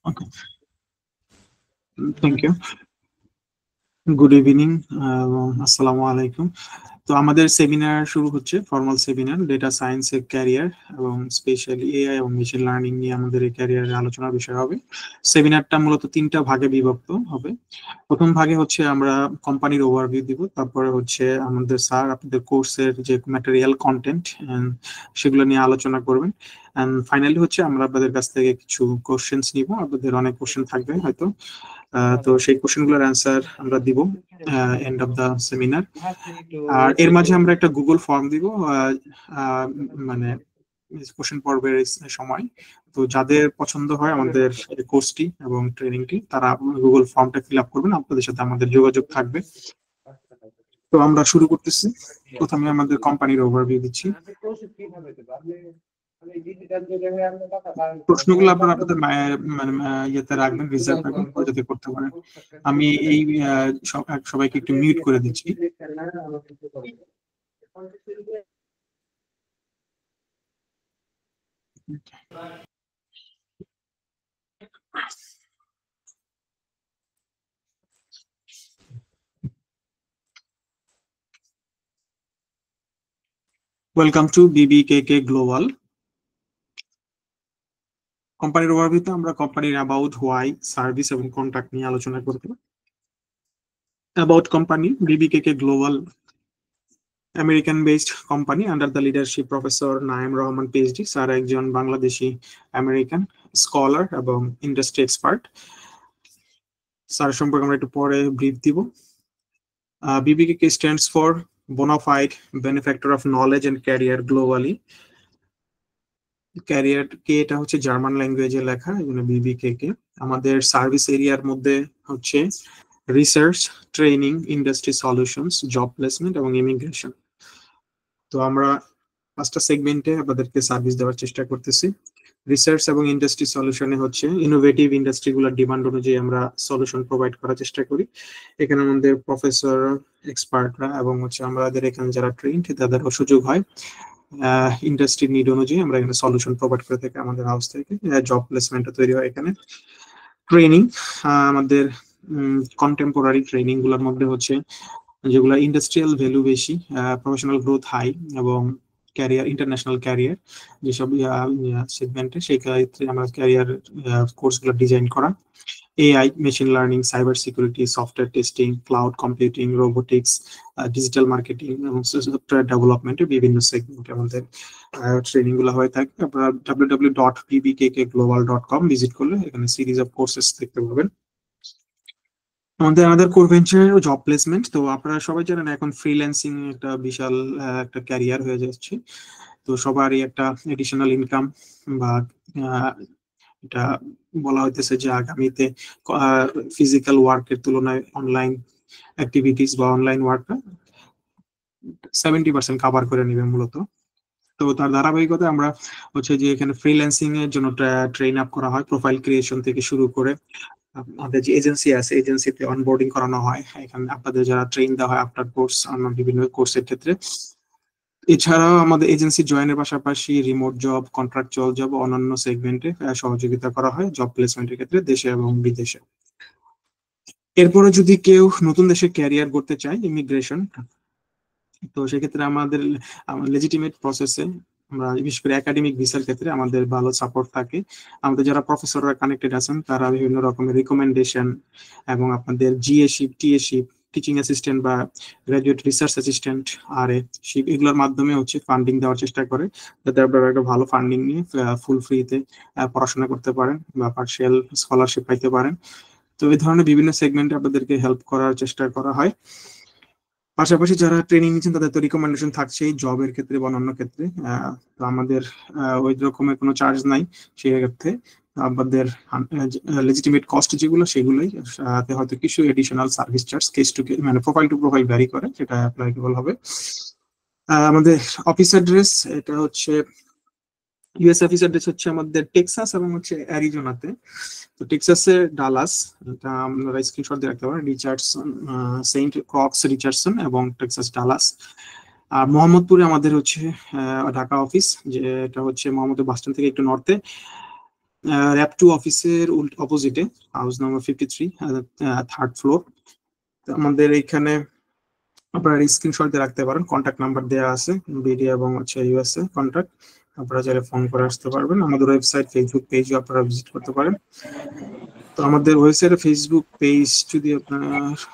Okay, thank you. Good evening, আসসালামু আলাইকুম। তো আমাদের সেমিনার শুরু হচ্ছে, ফর্মাল সেমিনার ডেটা সায়েন্স এর ক্যারিয়ার এবং স্পেশালি এআই এবং মেশিন লার্নিং নিয়ে আমাদের এই ক্যারিয়ারের আলোচনার বিষয় হবে। সেমিনারটা মূলত 3টা ভাগে বিভক্ত হবে। প্রথম ভাগে হচ্ছে আমরা কোম্পানির ওভারভিউ দিব, তারপরে হচ্ছে আমাদের স্যার আপনাদের কোর্সের যে ম্যাটেরিয়াল কন্টেন্ট সেগুলো নিয়ে আলোচনা করবেন। এন্ড ফাইনালি হচ্ছে আমরা আপনাদের কাছ থেকে কিছু কোশ্চেন্স নিব, আপনাদের অনেক কোশ্চেন থাকবে হয়তো। তো সেই কোশ্চেনগুলোর অ্যান্সার আমরা দিব এন্ড অফ দা সেমিনার। আর এর মাঝে আমরা একটা গুগল ফর্ম দিব, মানে কোশ্চেন পর্বের সময়। তো যাদের পছন্দ হয় আমাদের কোর্সটি এবং ট্রেনিংটি, তারা গুগল ফর্মটা ফিল আপ করবেন, আপনাদের সাথে আমাদের যোগাযোগ থাকবে। তো আমরা শুরু করতেছি। প্রথমে আমাদের কোম্পানির ওভারভিউ দিচ্ছি। প্রশ্নগুলো আপনারা আপনাদের মানে ইয়েতে রাখবেন, রিজার্ভ রাখবেন, পরে যাতে করতে পারেন। আমি এই সবাইকে একটু মিউট করে দিচ্ছি। Welcome to BBKK global. কোম্পানির ওভারভিউতে আমরা কোম্পানির অ্যাবাউট, হোয়াই, সার্ভিস এবং কন্ট্যাক্ট নিয়ে আলোচনা করব। About company, BBKK global American based company under the leadership professor Naim Rahman PhD. Sir একজন বাংলাদেশি আমেরিকান স্কলার এবং ইন্ডাস্ট্রি এক্সপার্ট। স্যার সম্পর্কে আমরা একটু পরে ব্রিফ দিব। BBKK stands for bonafide benefactor of knowledge and career globally. Career কে এটা হচ্ছে জার্মান ল্যাঙ্গুয়েজে লেখা, এজন্য বিবিকেকে। আমাদের সার্ভিস এরিয়ার মধ্যে হচ্ছে research, training, industry solutions, job placement এবং ইমিগ্রেশন। তো আমরা 5টা সেগমেন্টে আপনাদেরকে সার্ভিস দেওয়ার চেষ্টা করতেছি। রিসার্চ এবং ইন্ডাস্ট্রি সলিউশনে হচ্ছে ইনোভেটিভ ইন্ডাস্ট্রিগুলোর ডিমান্ড অনুযায়ী আমরা সলিউশন প্রোভাইড করার চেষ্টা করি। এখানে আমাদের প্রফেসর, এক্সপার্টরা এবং হচ্ছে আমাদের এখানে যারা ট্রেন্ড তাদেরও সুযোগ হয়। ইন্ডাস্ট্রি নিড অনুযায়ী আমরা এখানে সলিউশন প্রোভাইড করে থাকি আমাদের হাউস থেকে। জব প্লেসমেন্টও তৈরি হয় এখানে। ট্রেনিং, আমাদের কন্টেম্পোরারি ট্রেনিং গুলোর মধ্যে হচ্ছে যেগুলো ইন্ডাস্ট্রিয়াল ভ্যালু বেশি, প্রফেশনাল গ্রোথ হাই এবং ক্যারিয়ার, ইন্টারন্যাশনাল ক্যারিয়ার যেসব সেগমেন্টে, সেই ক্ষেত্রে আমরা ক্যারিয়ার কোর্সগুলো ডিজাইন করা। AI, machine learning, cyber security, software testing, cloud computing, robotics, digital marketing এবং সফটওয়্যার ডেভেলপমেন্টের বিভিন্ন সেগমেন্টে আমাদের ট্রেনিং গুলো হয়ে থাকে। আপনারা www.bbkkglobal.com ভিজিট করলে এখানে সিরিজ অফ কোর্সেস দেখতে পাবেন। আমাদের কোর ভেঞ্চার জব প্লেসমেন্ট। তো আপনারা সবাই জানেন এখন ফ্রিল্যান্সিং একটা বিশাল একটা ক্যারিয়ার হয়ে যাচ্ছে। তো সবারই একটা এডিশনাল ইনকাম বা এটা বলা হইতেছে যে আগামীতে ফিজিক্যাল ওয়ার্কের তুলনায় অনলাইন অ্যাক্টিভিটিস বা অনলাইন ওয়ার্কটা 70% কভার করে নেবে মূলত। তো তার ধারাবাহিকতা আমরা হচ্ছে যে এখানে ফ্রিল্যান্সিং এর জন্য ট্রেন আপ করা হয়, প্রোফাইল ক্রিয়েশন থেকে শুরু করে আমাদের যে এজেন্সি আছে এজেন্সিতে অনবোর্ডিং করানো হয়। এখানে আপনাদের যারা ট্রেন দেওয়া হয় আফটার কোর্স, আমরা বিভিন্ন কোর্সের ক্ষেত্রে। এছাড়াও আমাদের এজেন্সি জয়েনের পাশাপাশি রিমোট জব, কন্ট্রাকচুয়াল জব, অন্যান্য সেগমেন্টে সহযোগিতা করা হয় জব প্লেসমেন্টের ক্ষেত্রে দেশে এবং বিদেশে। এরপরে যদি কেউ নতুন দেশে ক্যারিয়ার করতে চায়, ইমিগ্রেশন, তো সেক্ষেত্রে আমাদের লেজিটিমেট প্রসেসে আমরা বিশেষ করে একাডেমিক ভিসার ক্ষেত্রে আমাদের ভালো সাপোর্ট থাকে। আমাদের যারা প্রফেসররা কানেক্টেড আছেন তারা বিভিন্ন রকমের রিকমেন্ডেশন এবং আপনাদের জিএশিপ, টিএশিপ, টিচিং অ্যাসিস্ট্যান্ট বা গ্রাজুয়েট রিসার্চ অ্যাসিস্ট্যান্ট আর শিপ, এগুলোর মাধ্যমে হচ্ছে ফান্ডিং দেওয়ার চেষ্টা করে, যাতে আপনারা একটা ভালো ফান্ডিং নিয়ে ফুল ফ্রিতে পড়াশোনা করতে পারেন বা পার্শিয়াল স্কলারশিপ পাইতে পারেন। তো এই ধরনের বিভিন্ন সেগমেন্টে আপনাদেরকে হেল্প করার চেষ্টা করা হয়। পাশাপাশি যারা ট্রেনিং নিচ্ছেন তাদের তো রিকমেন্ডেশন থাকছেই জবের ক্ষেত্রে বা অন্যান্য ক্ষেত্রে। তো আমাদের ওই রকমের কোনো চার্জ নাই সেই ক্ষেত্রে। আমাদের লেজিটিমেট কস্ট যেগুলো সেগুলোই, সাথে হয়তো কিছু additional service charge case to case, মানে প্রোফাইল টু প্রোফাইল ভ্যারি করে, সেটা অ্যাপ্লাইকেবল হবে। আমাদের অফিস অ্যাড্রেস এটা হচ্ছে ইউএস অফিস অ্যাড্রেস হচ্ছে আমাদের টেক্সাস এবং হচ্ছে অ্যারিজোনাতে। তো টেক্সাসে ডালাস, এটা আপনারা স্ক্রিনশট দিয়ে রাখতে পারেন, রিচার্ডসন, সেন্ট ক্রক্স রিচার্ডসন এবং টেক্সাস ডালাস। আর মোহাম্মদপুরে আমাদের হচ্ছে ঢাকা অফিস, যেটা হচ্ছে মোহাম্মদপুর বাস স্ট্যান্ড থেকে একটু নর্থে। র্যাপ 2 অফিসের অপোজিটে, হাউস নাম্বার 53, 3rd ফ্লোর। আমাদের এখানে আপনারা স্ক্রিনশট দিয়ে রাখতে পারেন, কন্ট্যাক্ট নাম্বার দেওয়া আছে বিডি এবং হচ্ছে ইউএসএ কন্ট্যাক্ট, আপনারা চাইলে ফোন করে আসতে পারবেন। আমাদের ওয়েবসাইট, ফেসবুক পেজও আপনারা ভিজিট করতে পারেন। তো আমাদের ওয়েবসাইটে ফেসবুক পেজ যদি আপনার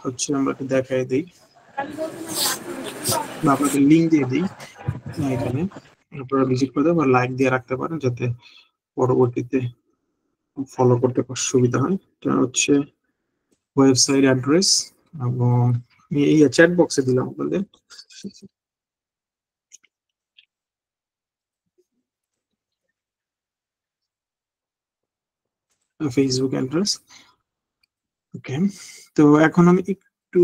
হচ্ছে আমরা একটু দেখাই দিই বা আপনাদের লিঙ্ক দিয়ে দিই, এখানে আপনারা ভিজিট করতে বা লাইক দিয়ে রাখতে পারেন যাতে পরবর্তীতে ফলো করতে সুবিধা হয়। এটা হচ্ছে ওয়েবসাইট অ্যাড্রেস এবং এই চ্যাট বক্সে দিলাম আপনাদের ফেসবুক অ্যাড্রেস। ওকে, তো এখন আমি একটু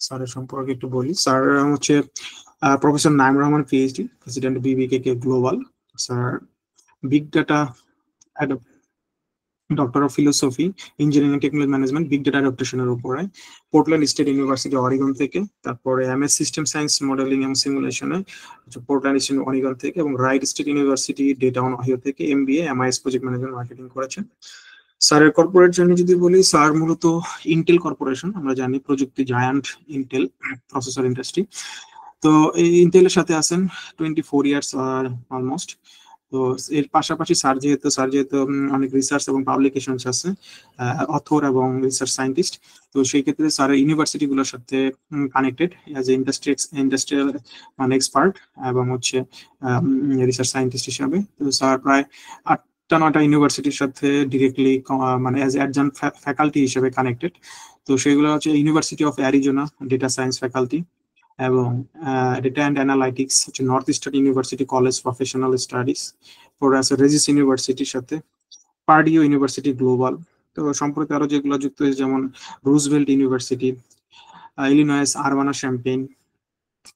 স্যারের সম্পর্কে একটু বলি। স্যার হচ্ছে professor Naim Rahman, PhD, president BBK global. Sir big data doctor of philosophy, engineering and technology management, big data অ্যাডাপ্টেশনের উপরে, পোর্টল্যান্ড স্টেট ইউনিভার্সিটি অরিগন থেকে। তারপরে এমএস সিস্টেম সায়েন্স মডেলিং এবং সিমুলেশনে পোর্টল্যান্ড স্টেট অরিগন থেকে, এবং Wright state university data on Ohio থেকে MBA MIS project management marketing করেছেন। স্যারের কর্পোরেট জার্নি যদি বলি, স্যার মূলত ইন্টেল কর্পোরেশন, আমরা জানি প্রযুক্তি জায়ান্ট ইন্টেল প্রসেসর ইন্ডাস্ট্রি, তো এই ইন্টেলের সাথে আছেন 24 ইয়ার্স অলমোস্ট। তো এর পাশাপাশি স্যার যেহেতু অনেক রিসার্চ এবং পাবলিকেশনস আছে, অথর এবং রিসার্চ সায়েন্টিস্ট, তো সেই ক্ষেত্রে স্যার ইউনিভার্সিটি গুলোর সাথে কানেক্টেড অ্যাজ এ ইন্ডাস্ট্রিয়াল মানে এক্সপার্ট এবং হচ্ছে রিসার্চ সায়েন্টিস্ট হিসাবে। তো স্যার প্রায় 8টা-9টা ইউনিভার্সিটির সাথে ডিরেক্টলি মানে অ্যাজ অ্যাডজান্ট ফ্যাকাল্টি হিসেবে কানেক্টেড। তো সেগুলো হচ্ছে university of Arizona data science faculty, এবং ডেটা অ্যান্ড অ্যানালাইটিক্স হচ্ছে north eastern university college professional studies. পরে আছে রেজিস ইউনিভার্সিটির সাথে, পার্ডিও ইউনিভার্সিটি গ্লোবাল। তো সম্প্রতি আরো যেগুলো যুক্ত হয়েছে যেমন Roosevelt university, Illinois Urbana Champagne,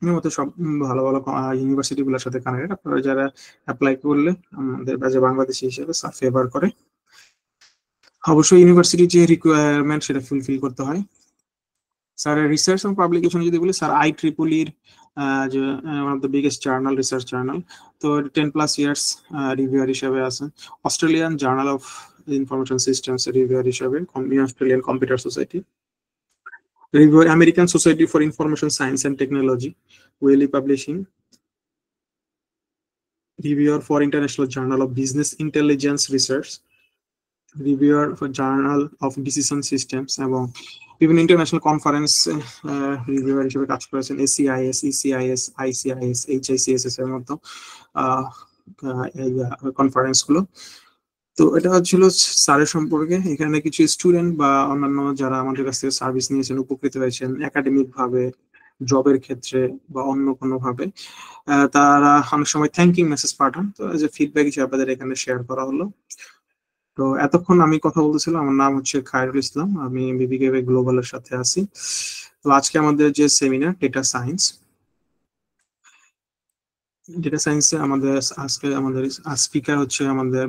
এর মতো সব ভালো ভালো ইউনিভার্সিটি গুলোর সাথে কানেক্টেড। আপনারা যারা অ্যাপ্লাই করলে আমাদের বাংলাদেশি হিসেবে ফেভার করে। অবশ্যই ইউনিভার্সিটির যে রিকোয়ারমেন্ট সেটা ফুলফিল করতে হয়। স্যারের রিসার্চ এবং পাবলিকেশন যদি বলি, স্যার IEEE যে one of the biggest journal, research journal, তো 10+ ইয়ার্স রিভিউয়ার হিসেবে আছে। Australian journal of information systems reviewer হিসেবে, Australian computer society reviewer, American society for information science and technology Wiley publishing reviewer for international journal of business intelligence research, reviewer for journal of decision systems, এবং বিভিন্ন international conference reviewer হিসেবে কাজ করেছেন। ACIS, ECIS, ICIS, HICSS এর মতো conference গুলো। তো এটা ছিল স্যারের সম্পর্কে। এখানে কিছু স্টুডেন্ট বা অন্যান্য যারা আমাদের কাছ থেকে সার্ভিস নিয়েছেন, উপকৃত হয়েছেন একাডেমিক ভাবে, জবের ক্ষেত্রে বা অন্য কোনো ভাবে, তারা অনেক সময় থ্যাঙ্কিং মেসেজ পাঠান। তো এজ এ ফিডব্যাক হিসেবে আপনাদের এখানে শেয়ার করা হলো। তো এতক্ষণ আমি কথা বলতেছিলাম, আমার নাম হচ্ছে খায়রুল ইসলাম, আমি বিবিকে গ্লোবালের সাথে আছি। তো আজকে আমাদের যে সেমিনার ডেটা সায়েন্সে আমাদের স্পিকার হচ্ছে আমাদের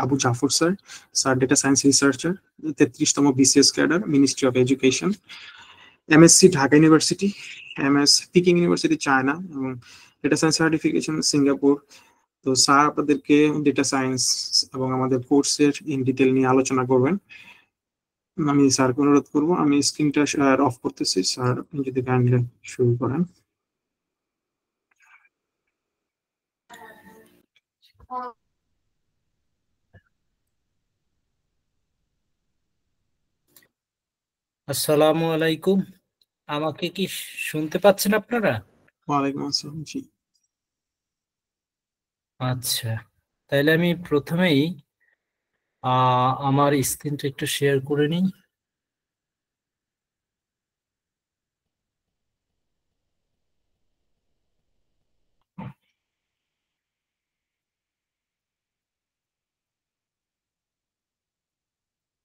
Abu Jafar sir. Sir data science researcher, 33তম BCS cadre, ministry of education, MSc Dhaka university, MS Peking university China, এবং ডেটা সায়েন্স সার্টিফিকেশন সিঙ্গাপুর। তো স্যার আপনাদেরকে ডেটা সায়েন্স এবং আমাদের কোর্সের ইন ডিটেল নিয়ে আলোচনা করবেন। আমি স্যারকে অনুরোধ করবো, আমি স্ক্রিনটা অফ করতেছি, স্যার আপনি যদি কাইন্ডলি শুরু করেন। আসসালামু আলাইকুম, আমাকে কি শুনতে পাচ্ছেন আপনারা? ওয়ালাইকুম আসসালাম। জি, আচ্ছা, তাহলে আমি প্রথমেই আমার স্ক্রিনটা একটু শেয়ার করে নিই।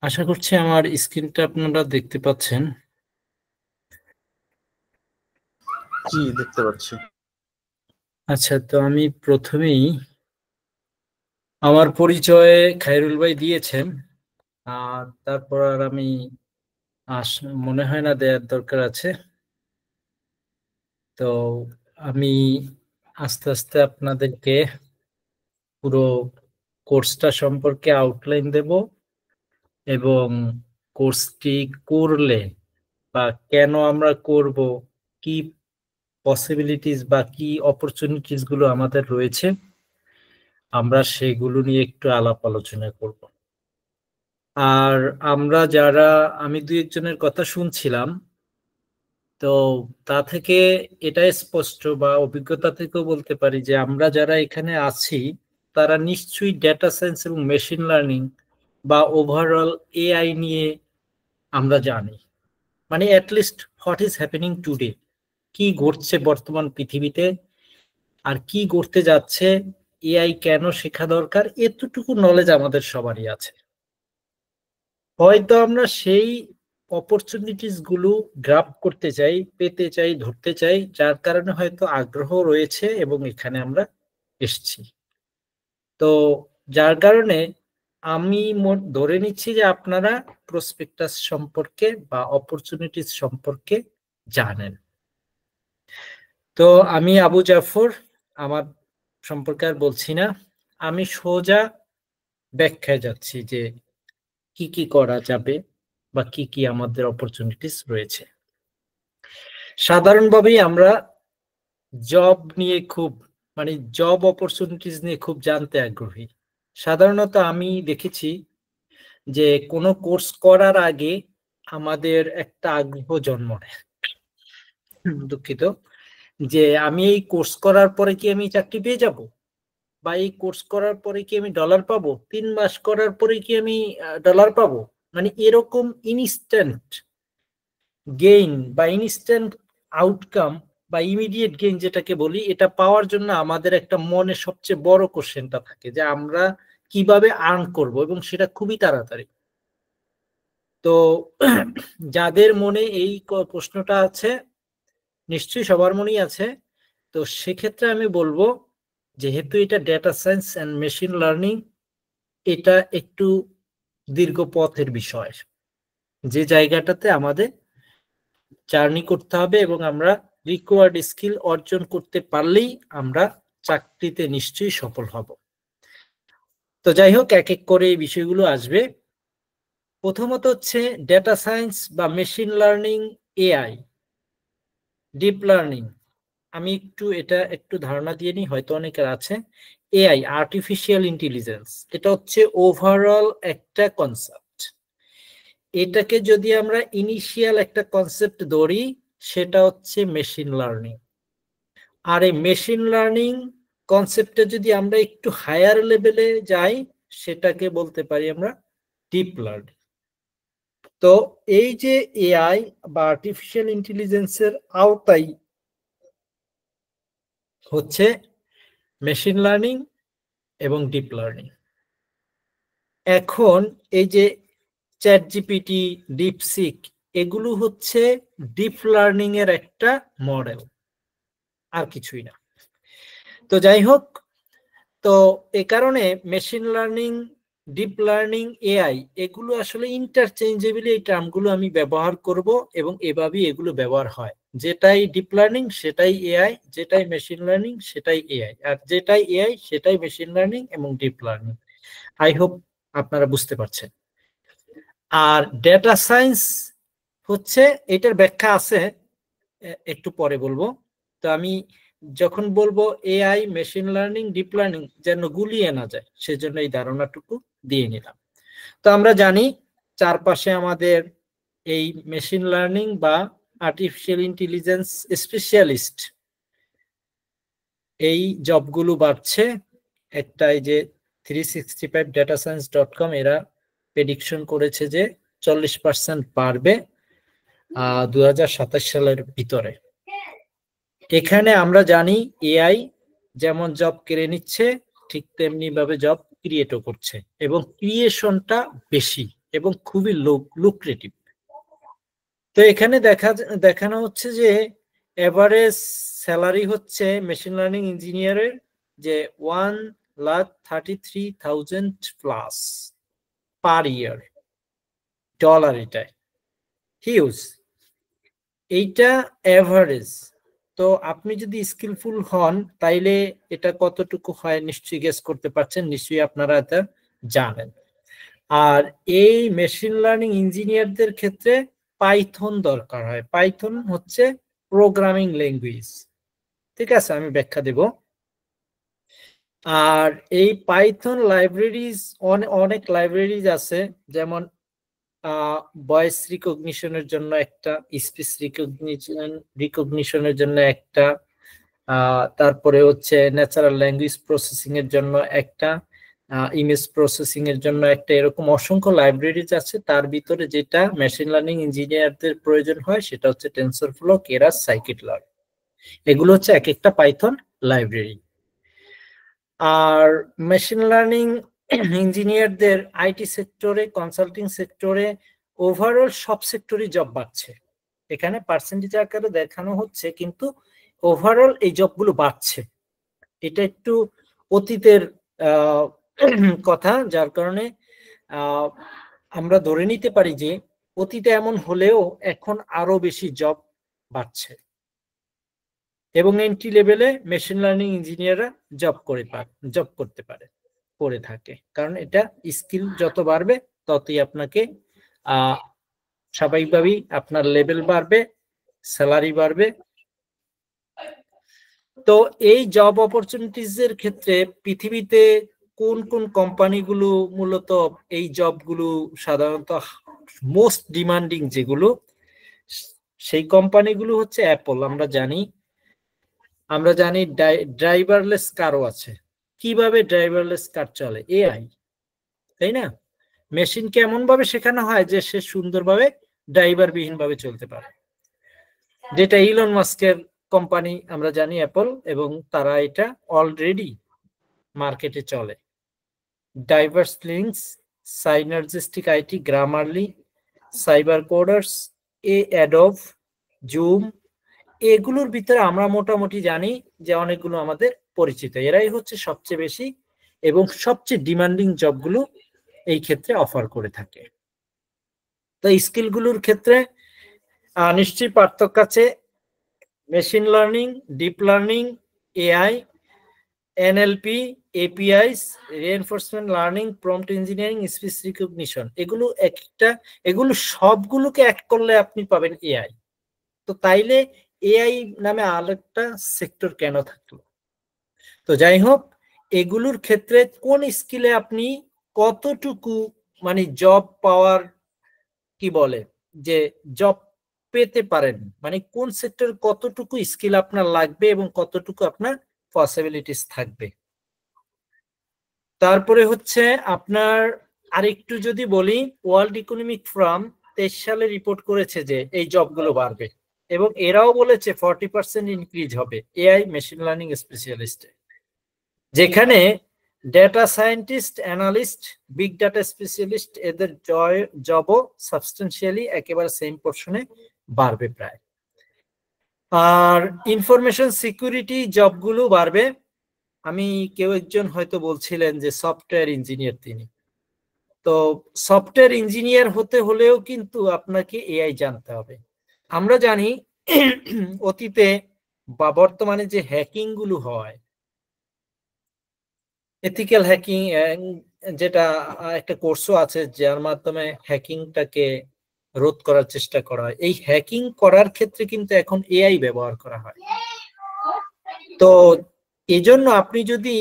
আশা করছি আমার স্ক্রিনটা আপনারা দেখতে পাচ্ছেন। জি, দেখতে পাচ্ছি। আচ্ছা, তো আমি প্রথমেই আমার পরিচয় খায়রুল ভাই দিয়েছেন, তারপর আর আমি মনে হয় না দেওয়ার দরকার আছে। তো আমি আস্তে আস্তে আপনাদেরকে পুরো কোর্সটা সম্পর্কে আউটলাইন দেব এবং কোর্সটি করলে বা কেন আমরা করব, কি পসিবিলিটিস বা কি অপরচুনিটিস গুলো আমাদের রয়েছে, আমরা সেগুলো নিয়ে একটু আলাপ আলোচনা করব। আর আমরা যারা, আমি দুই একজনের কথা শুনছিলাম, তো তা থেকে এটাই স্পষ্ট বা অভিজ্ঞতা থেকেও বলতে পারি যে আমরা যারা এখানে আছি তারা নিশ্চয়ই ডেটা সায়েন্স এবং মেশিন লার্নিং বা ওভারঅল এআই নিয়ে আমরা জানি, মানে at least what is happening today, কি ঘটছে বর্তমান পৃথিবীতে আর কি ঘটতে যাচ্ছে, এআই কেন শেখা দরকার, এতটুকু নলেজ আমাদের সবারই আছে। হয়তো আমরা সেই অপরচুনিটিস গুলো গ্রাব করতে চাই, পেতে চাই, ধরতে চাই, যার কারণে হয়তো আগ্রহ রয়েছে এবং এখানে আমরা এসেছি। তো যার কারণে আমি ধরে নিচ্ছি যে আপনারা প্রসপেক্টাস সম্পর্কে বা অপরচুনিটিস সম্পর্কে জানেন। তো আমি আবু জাফর, আমার সম্পর্কে আর বলছি না, আমি সোজা ব্যাখ্যায় যাচ্ছি যে কি কি করা যাবে বা কি কি আমাদের অপরচুনিটিস রয়েছে। সাধারণভাবেই আমরা জব নিয়ে খুব, মানে জব অপরচুনিটিস নিয়ে খুব জানতে আগ্রহী। সাধারণত আমি দেখেছি যে কোনো কোর্স করার আগে আমাদের একটা আগ্রহ জন্ম নেয়, দুঃখিত, যে আমি এই কোর্স করার পরে কি আমি চাকরি পেয়ে যাব, বা এই কোর্স করার পরে কি আমি ডলার পাবো, 3 মাস করার পরে কি আমি ডলার পাবো, মানে এরকম ইনস্ট্যান্ট গেইন বা ইনস্ট্যান্ট আউটকাম বা ইমিডিয়েট গেইন যেটাকে বলি, এটা পাওয়ার জন্য আমাদের একটা মনে সবচেয়ে বড় কোশ্চেনটা থাকে যে আমরা কিভাবে আর্ন করব, এবং সেটা খুবই তাড়াতাড়ি। তো যাদের মনে এই প্রশ্নটা আছে, নিশ্চয়ই সবার মনেই আছে, তো সেক্ষেত্রে আমি বলবো যেহেতু এটা data science and machine learning, এটা একটু দীর্ঘ পথের বিষয়, যে জায়গাটাতে আমাদের জার্নি করতে হবে এবং আমরা রিকোয়ার্ড স্কিল অর্জন করতে পারলেই আমরা চাকরিতে নিশ্চয়ই সফল হব। তো যাই হোক, এক এক করে এই বিষয়গুলো আসবে। প্রথমত হচ্ছে ডেটা সায়েন্স বা machine learning, AI, deep learning. আমি এটা একটু ধারণা দিয়ে নিই, হয়তো অনেকের আছে। এআই, আর্টিফিশিয়াল ইন্টেলিজেন্স, এটা হচ্ছে ওভারঅল একটা কনসেপ্ট। এটাকে যদি আমরা ইনিশিয়াল একটা কনসেপ্ট ধরি, সেটা হচ্ছে মেশিন লার্নিং। আর এই মেশিন লার্নিং কনসেপ্টে যদি আমরা একটু হায়ার লেভেলে যাই, সেটাকে বলতে পারি আমরা ডিপ লার্নিং। তো এই যে এআই বা আর্টিফিশিয়াল ইন্টেলিজেন্সের আওতায় হচ্ছে মেশিন লার্নিং এবং ডিপ লার্নিং। এখন এই যে চ্যাট জিপিটি, ডিপসিক, এগুলো হচ্ছে ডিপ লার্নিং এর একটা মডেল, আর কিছুই না। তো যাই হোক, তো এ কারণে machine learning, deep learning, AI, এগুলো আসলে ইন্টারচেঞ্জেবল, এই টার্মগুলো আমি ব্যবহার করব এবং এভাবেই এগুলো ব্যবহার হয়। যেটাই ডিপ লার্নিং সেটাই এআই, যেটাই মেশিন লার্নিং সেটাই এআই, আর যেটাই এআই সেটাই মেশিন লার্নিং এবং ডিপ লার্নিং। আই হোপ আপনারা বুঝতে পারছেন। আর ডেটা সায়েন্স হচ্ছে, এটার ব্যাখ্যা আছে, একটু পরে বলবো। তো আমি যখন বলবো AI, machine learning, deep learning, যেন গুলিয়ে না যায়, সেজন্য এই ধারণাটুকু দিয়ে নিলাম। তো আমরা জানি চারপাশে আমাদের এই মেশিন লার্নিং বা আর্টিফিশিয়াল ইন্টেলিজেন্স স্পেশালিস্ট, এই জবগুলো বাড়ছে। একটা এই যে 365datascience.com, এরা প্রেডিকশন করেছে যে 40% বাড়বে 2027 সালের ভিতরে। এখানে আমরা জানি এআই যেমন জব কেড়ে নিচ্ছে, ঠিক তেমনি ভাবে জব ক্রিয়েটও করছে, এবং ক্রিয়েশনটা বেশি এবং খুবই লুক্রেটিভ। তো এখানে দেখানো হচ্ছে যে এভারেজ স্যালারি হচ্ছে মেশিন লার্নিং ইঞ্জিনিয়ারের যে 1,33,000 প্লাস পার ইয়ার ডলার। এটা হিউজ, এইটা এভারেজ। তো আপনি যদি স্কিলফুল হন তাইলে এটা কতটুকু হয় নিশ্চয়ই গেস করতে পারছেন, নিশ্চয়ই আপনারা এটা জানেন। আর এই মেশিন লার্নিং ইঞ্জিনিয়ারদের ক্ষেত্রে পাইথন দরকার হয়। পাইথন হচ্ছে প্রোগ্রামিং ল্যাঙ্গুয়েজ, ঠিক আছে, আমি ব্যাখ্যা দেব। আর এই পাইথন লাইব্রেরিজ অনেক লাইব্রেরিজ আছে, যেমন ভয়েস রিকগনিশনের জন্য একটা, স্পিচ রিকগনিশনের জন্য একটা, তারপরে হচ্ছে ন্যাচারাল ল্যাঙ্গুয়েজ প্রসেসিং এর জন্য একটা, ইমেজ প্রসেসিং এর জন্য একটা, এরকম অসংখ্য লাইব্রেরিজ আছে। তার ভিতরে যেটা মেশিন লার্নিং ইঞ্জিনিয়ারদের প্রয়োজন হয় সেটা হচ্ছে টেনসরফ্লো, কেরাস, সাইকিট-লার্ন। এগুলো হচ্ছে এক একটা পাইথন লাইব্রেরি। আর মেশিন লার্নিং ইঞ্জিনিয়ারদের আইটি সেক্টরে, কনসাল্টিং সেক্টরে, ওভারঅল সব সেক্টরে জব বাড়ছে। এখানে পার্সেন্টেজ আকারে দেখানো হচ্ছে, কিন্তু ওভারঅল এই জবগুলো বাড়ছে। এটা একটু অতীতের কথা, যার কারণে আমরা ধরে নিতে পারি যে অতীতে এমন হলেও এখন আরো বেশি জব বাড়ছে, এবং এন্ট্রি লেভেলে মেশিন লার্নিং ইঞ্জিনিয়াররা জব করতে পারে, করে থাকে। কারণ এটা স্কিল যত বাড়বে ততই আপনাকে স্বাভাবিকভাবেই আপনার লেভেল বাড়বে, স্যালারি বাড়বে। তো এই জব অপরচুনিটিজ এর ক্ষেত্রে পৃথিবীতে কোন কোন কোম্পানিগুলো মূলত এই জবগুলো সাধারণত মোস্ট ডিমান্ডিং যেগুলো, সেই কোম্পানিগুলো হচ্ছে অ্যাপল। আমরা জানি ড্রাইভারলেস কারও আছে। কিভাবে ড্রাইভারলেস কার চলে? এআই, তাই না? মেশিনকে এমন ভাবে শেখানো হয় যে সে সুন্দরভাবে ড্রাইভার বিহীন ভাবে চলতে পারে, যেটা ইলন মাস্কের কোম্পানি আমরা জানি, অ্যাপল, এবং তারা এটা অলরেডি মার্কেটে চলে। Diverse links, synergistic IT, Grammarly, cyber coders, Adobe, Zoom, এগুলোর ভিতরে আমরা মোটামুটি জানি যে অনেকগুলো আমাদের পরিচিত। এরাই হচ্ছে সবচেয়ে বেশি এবং সবচেয়ে ডিমান্ডিং জবগুলো এই ক্ষেত্রে অফার করে থাকে। তো স্কিলগুলোর ক্ষেত্রে নিশ্চয়ই পার্থক্য আছে। Machine learning, deep learning, AI, NLP, APIs, reinforcement learning, prompt engineering, speech recognition, এগুলো সবগুলোকে অ্যাড করলে আপনি পাবেন এআই। তো তাইলে এআই নামে আরেকটা সেক্টর কেন থাকলো? তো যাই হোক, এগুলোর ক্ষেত্রে কোন স্কিলে আপনি কতটুকু মানে জব পাওয়ার, কি বলে যে জব পেতে পারেন, মানে কোন সেক্টর কতটুকু স্কিল আপনার লাগবে এবং কতটুকু আপনার পসিবিলিটিস থাকবে। তারপরে হচ্ছে আপনার আরেকটু যদি বলি, ওয়ার্ল্ড ইকোনমিক ফোরাম 23 সালে রিপোর্ট করেছে যে এই জবগুলো বাড়বে, এবং এরাও বলেছে 40% ইনক্রিজ হবে এআই, মেশিন লার্নিং স্পেশালিস্টে, যেখানে data scientist, analyst, big data specialist, এদের জবও সাবস্টেন্সিয়ালি একেবারে সেম পোর্শনে বাড়বে প্রায়। আর ইনফরমেশন সিকিউরিটি জবগুলো বাড়বে। আমি কেউ একজন হয়তো বলছিলেন যে সফটওয়্যার ইঞ্জিনিয়ার তিনি, তো সফটওয়্যার ইঞ্জিনিয়ার হতে হলেও কিন্তু আপনাকে এআই জানতে হবে। আমরা জানি অতীতে বা বর্তমানে যে হ্যাকিং গুলো হয়, এথিক্যাল হ্যাকিং, যেটা একটা কোর্সও আছে যার মাধ্যমে হ্যাকিংটাকে রোধ করার চেষ্টা করা হয়, এই হ্যাকিং করার ক্ষেত্রে কিন্তু এখন এআই ব্যবহার করা হয়। তো এজন্য আপনি যদি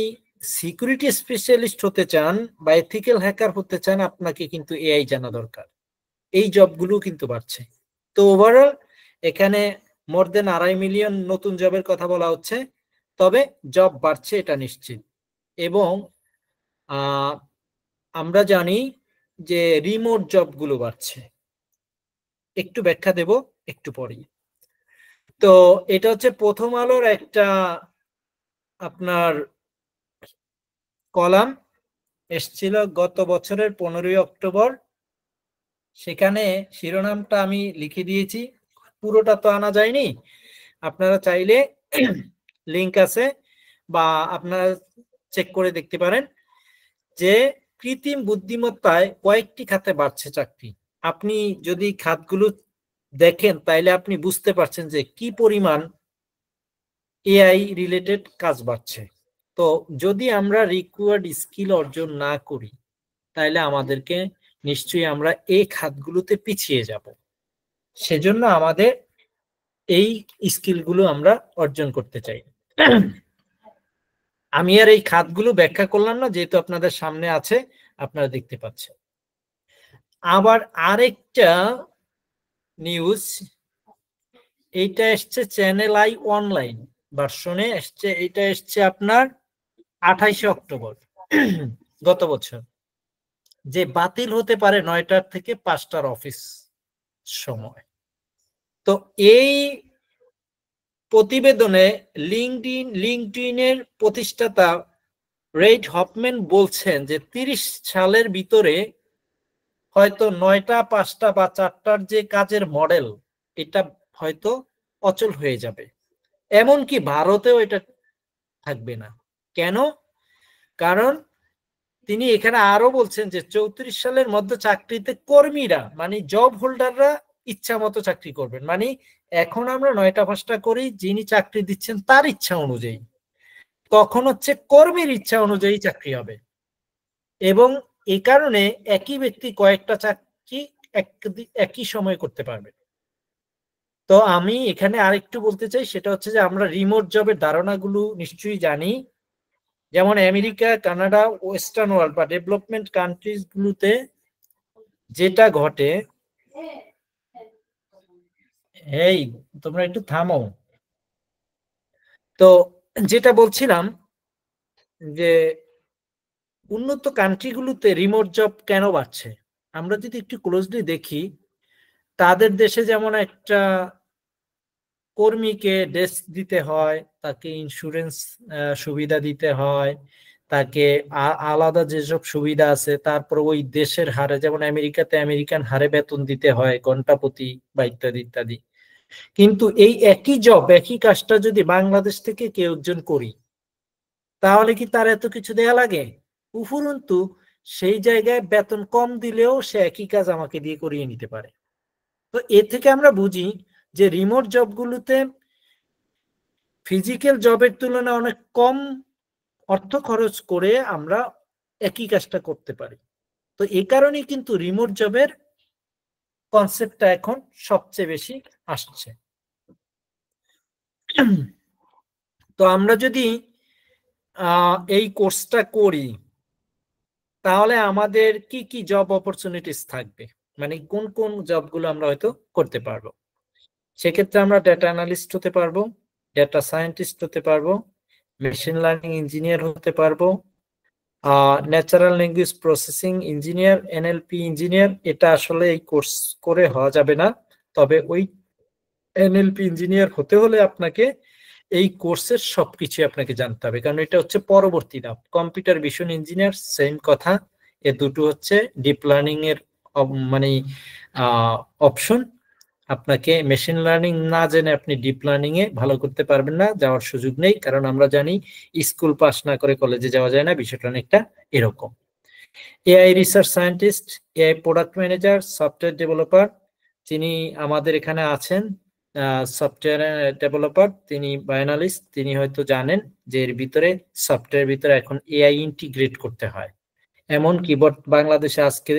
সিকিউরিটি স্পেশালিস্ট হতে চান বা এথিক্যাল হ্যাকার হতে চান, আপনাকে কিন্তু এআই জানা দরকার। এই জবগুলো কিন্তু বাড়ছে। তো ওভারঅল এখানে মোর দেন 2.5 মিলিয়ন নতুন জবের কথা বলা হচ্ছে, তবে জব বাড়ছে এটা নিশ্চিত। এবং আমরা জানি যে রিমোট জবগুলো বাড়ছে, একটু ব্যাখ্যা দেব একটু পরেই। তো এটা হচ্ছে প্রথম আলোর একটা আপনার কলাম এসছিল গত বছরের 15ই অক্টোবর। সেখানে শিরোনামটা আমি লিখে দিয়েছি, পুরোটা তো আনা যায়নি, আপনারা চাইলে লিংক আছে বা আপনারা চেক করে দেখতে পারেন যে কৃত্রিম বুদ্ধিমত্তায় কয়েকটি খাতে বাড়ছে চাকরি। আপনি যদি খাতগুলো দেখেন তাইলে আপনি বুঝতে পারছেন যে কি পরিমাণ এআই রিলেটেড কাজ বাড়ছে। তো যদি আমরা রিকোয়ার্ড স্কিল অর্জন না করি তাহলে আমাদেরকে নিশ্চয়ই আমরা এই খাতগুলোতে পিছিয়ে যাব। সেজন্য আমাদের এই স্কিলগুলো আমরা অর্জন করতে চাই। আমি আর এই খাতগুলো ব্যাখ্যা করলাম না, যেহেতু আপনাদের সামনে আছে, আপনারা দেখতে পাচ্ছেন। আবার আরেকটা নিউজ, এইটা এসছে চ্যানেল আই অনলাইন ভার্সনে এসছে, এটা এসছে আপনার 28 অক্টোবর গত বছর, যে বাতিল হতে পারে 9টার থেকে 5টার অফিস সময়। তো এই প্রতিবেদনে লিঙ্কডইনের প্রতিষ্ঠাতা রেড হফম্যান বলছেন যে 30 সালের ভিতরে হয়তো 9টা 5টা বা 4টার যে কাজের মডেল, এটা হয়তো অচল হয়ে যাবে। এমনকি ভারতেও এটা থাকবে না। কেন? কারণ তিনি এখানে আরো বলছেন যে 34 সালের মধ্যে চাকরিতে কর্মীরা মানে জব হোল্ডাররা ইচ্ছা মতো চাকরি করবেন। মানে এখন আমরা 9টা 5টা করি, যিনি চাকরি দিচ্ছেন তার ইচ্ছা অনুযায়ী, তখন হচ্ছে কর্মীর ইচ্ছা অনুযায়ী চাকরি হবে। এবং এই কারণে একই ব্যক্তি কয়েকটা চাকরি একই সময় করতে পারবে। তো আমি এখানে আরেকটু বলতে চাই, সেটা হচ্ছে যে আমরা রিমোট জবের ধারণাগুলো নিশ্চয়ই জানি। যেমন আমেরিকা, কানাডা, ওয়েস্টার্ন ওয়ার্ল্ড বা ডেভেলপমেন্ট কান্ট্রিজ গুলোতে যেটা ঘটে, এই তোমরা একটু থামো। তো যেটা বলছিলাম যে উন্নত কান্ট্রিগুলোতে রিমোট জব কেন বাড়ছে, আমরা যদি একটু ক্লোজলি দেখি, তাদের দেশে যেমন একটা কর্মীকে ডেস্ক দিতে হয়, তাকে ইন্স্যুরেন্স সুবিধা দিতে হয়, তাকে আলাদা যেসব সুবিধা আছে, তারপর ওই দেশের হারে, যেমন আমেরিকাতে আমেরিকান হারে বেতন দিতে হয় ঘন্টা প্রতি বা ইত্যাদি ইত্যাদি। কিন্তু এই একই জব, একই কাজটা যদি বাংলাদেশ থেকে কেউ একজন করি, তাহলে কি তার এত কিছু দেয়া লাগে? উপরন্তু সেই জায়গায় বেতন কম দিলেও সে একই কাজ আমাকে দিয়ে করিয়ে নিতে পারে। তো এ থেকে আমরা বুঝি যে রিমোট জবগুলোতে ফিজিক্যাল জবের তুলনায় অনেক কম অর্থ খরচ করে আমরা একই কাজটা করতে পারি। তো এই কারণেই কিন্তু রিমোট জবের কনসেপ্টটা এখন সবচেয়ে বেশি আসছে। তো আমরা যদি এই কোর্সটা করি, তাহলে আমাদের কি কি জব অপরচুনিটিস থাকবে, মানে কোন কোন জবগুলো আমরা হয়তো করতে পারবো। সেক্ষেত্রে আমরা ডেটা অ্যানালিস্ট হতে পারবো, ডেটা সায়েন্টিস্ট হতে পারবো, মেশিন লার্নিং ইঞ্জিনিয়ার হতে পারবো, natural language processing engineer, NLP engineer. এটা আসলে এই কোর্স করে হওয়া যাবে না, তবে ওই এনএলপি ইঞ্জিনিয়ার হতে হলে আপনাকে এই কোর্সের সবকিছু আপনাকে জানতে হবে, কারণ এটা হচ্ছে পরবর্তী ধাপ। কম্পিউটার ভিশন ইঞ্জিনিয়ার সেম কথা, এ দুটো হচ্ছে ডিপ লার্নিং এর মানে অপশন। আপনাকে মেশিন লার্নিং না জেনে আপনি ডিপ লার্নিং এ ভালো করতে পারবেন না, যাওয়ার সুযোগ নেই, কারণ আমরা জানি স্কুল পাস না করে কলেজে যাওয়া যায় না, বিষয়টা অনেকটা এরকম। AI research scientist, AI product manager, software developer, তিনি আমাদের এখানে আছেন, সফটওয়্যার ডেভেলপার, তিনি বায়োনালিস্ট, তিনি হয়তো জানেন যে এর ভিতরে সফটওয়্যার ভিতরে এখন এআই ইন্টিগ্রেট করতে হয়। এমন কিবোর্ড বাংলাদেশে আজকে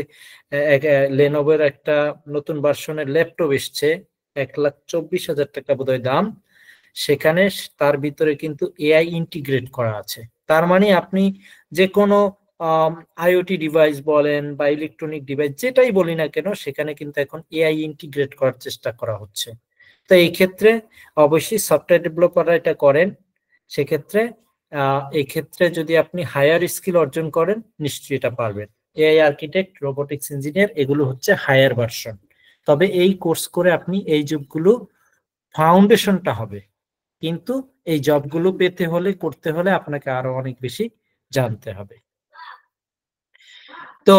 লেনোভোর একটা নতুন ভার্সনের ল্যাপটপ এসছে, 1,24,000 টাকা বোধহয় দাম, সেখানে তার ভিতরে কিন্তু এআই ইন্টিগ্রেট করা আছে। তার মানে আপনি যে কোনো আইওটি ডিভাইস বলেন বা ইলেকট্রনিক ডিভাইস যেটাই বলি না কেন, সেখানে কিন্তু এখন এআই ইন্টিগ্রেট করার চেষ্টা করা হচ্ছে। তো এই ক্ষেত্রে অবশ্যই সফটওয়্যার ডেভেলপাররা এটা করেন। সেক্ষেত্রে এই ক্ষেত্রে যদি আপনি হায়ার স্কিল অর্জন করেন, নিশ্চয়ই এটা পারবেন। এআই আর্কিটেক্ট, রোবোটিক্স ইঞ্জিনিয়ার, এগুলো হচ্ছে হায়ার ভার্সন। তবে এই কোর্স করে আপনি এই জবগুলো ফাউন্ডেশনটা হবে, কিন্তু এই জবগুলো পেতে হলে, করতে হলে আপনাকে আরো অনেক বেশি জানতে হবে। তো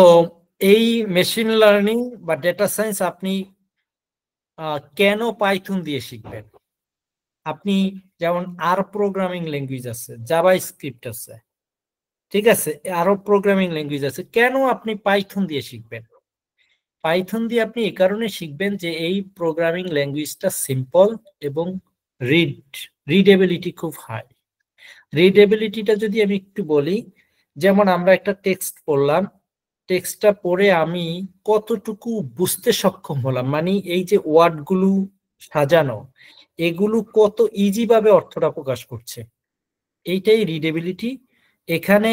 এই মেশিন লার্নিং বা ডেটা সায়েন্স আপনি কেন পাইথন দিয়ে শিখবেন? আপনি যেমন আর প্রোগ্রামিং ল্যাঙ্গুয়েজ আছে, জাভা স্ক্রিপ্ট আছে, ঠিক আছে, আরো প্রোগ্রামিং ল্যাঙ্গুয়েজ আছে, কেন আপনি পাইথন দিয়ে শিখবেন? পাইথন দিয়ে আপনি এই কারণে শিখবেন যে এই প্রোগ্রামিং ল্যাঙ্গুয়েজটা সিম্পল এবং রিড রিডেবিলিটি খুব হাই। রিডেবিলিটিটা যদি আমি একটু বলি, যেমন আমরা একটা টেক্সট পড়লাম, টেক্সটটা পড়ে আমি কতটুকু বুঝতে সক্ষম হলাম, মানে এই যে ওয়ার্ডগুলো সাজানো, এগুলো কত ইজি ভাবে অর্থটা প্রকাশ করছে, এইটাই রিডেবিলিটি। এখানে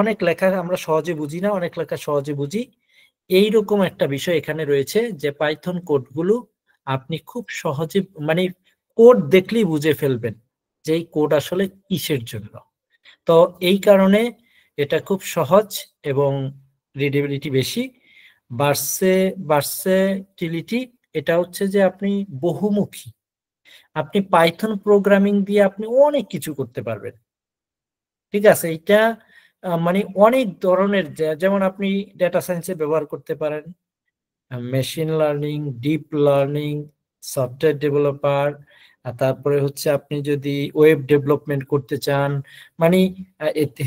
অনেক লেখা আমরা সহজে বুঝি না, অনেক লেখা সহজে বুঝি, এইরকম একটা বিষয় এখানে রয়েছে যে পাইথন কোডগুলো আপনি খুব সহজে, মানে কোড দেখলেই বুঝে ফেলবেন যে এই কোড আসলে কিসের জন্য। তো এই কারণে এটা খুব সহজ এবং রিডেবিলিটি বেশি। ভার্সেটিলিটি, এটা হচ্ছে যে আপনি বহুমুখী, আপনি পাইথন প্রোগ্রামিং দিয়ে আপনি অনেক কিছু করতে পারবেন। ঠিক আছে, এটা মানে অনেক ধরনের, যেমন আপনি ডেটা সায়েন্সে ব্যবহার করতে পারেন, machine learning, deep learning, software developer, তারপরে হচ্ছে আপনি যদি ওয়েব ডেভেলপমেন্ট করতে চান, মানে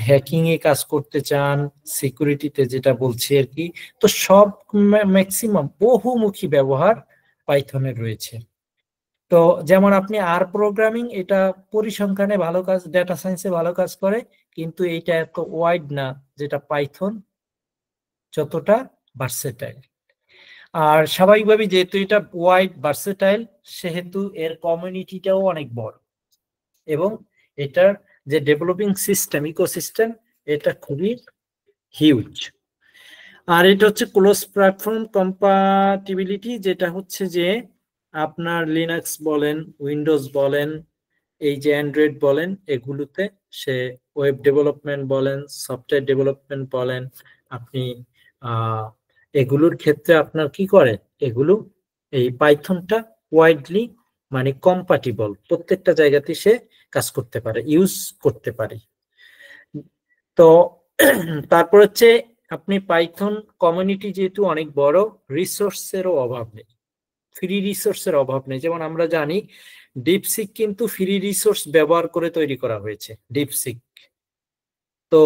হ্যাকিং এ কাজ করতে চান, সিকিউরিটিতে যেটা বলছি আর কি, তো সব ম্যাক্সিমাম বহুমুখী ব্যবহার পাইথনের রয়েছে। তো যেমন আপনি আর প্রোগ্রামিং, এটা পরিসংখ্যানে ভালো কাজ, ডেটা সায়েন্সে ভালো কাজ করে, কিন্তু এইটা এত ওয়াইড না যেটা পাইথন যতটা ভার্সেটাইল। আর স্বাভাবিকভাবে যেহেতু এটা ওয়াইড ভার্সেটাইল, সেহেতু এর কমিউনিটিটাও অনেক বড়, এবং এটার যে ডেভেলপিং সিস্টেম, ইকোসিস্টেম, এটা খুবই হিউজ। আর এটা হচ্ছে ক্লোজ প্ল্যাটফর্ম কম্পাটিবিলিটি, যেটা হচ্ছে যে আপনার লিনাক্স বলেন, উইন্ডোজ বলেন, এই যে অ্যান্ড্রয়েড বলেন, এগুলোতে সে ওয়েব ডেভেলপমেন্ট বলেন, সফটওয়্যার ডেভেলপমেন্ট বলেন, আপনি এগুলোর ক্ষেত্রে আপনার কি করে, এগুলো এই পাইথনটা ওয়াইডলি মানে কম্পাটিবল, প্রত্যেকটা জায়গাতে সে কাজ করতে পারে, ইউজ করতে পারে। তো তারপর হচ্ছে আপনি পাইথন কমিউনিটি যেহেতু অনেক বড়, রিসোর্সেরও অভাব নেই, ফ্রি রিসোর্সের অভাব নেই। যেমন আমরা জানি ডিপসিক কিন্তু ফ্রি রিসোর্স ব্যবহার করে তৈরি করা হয়েছে, ডিপসিক, তো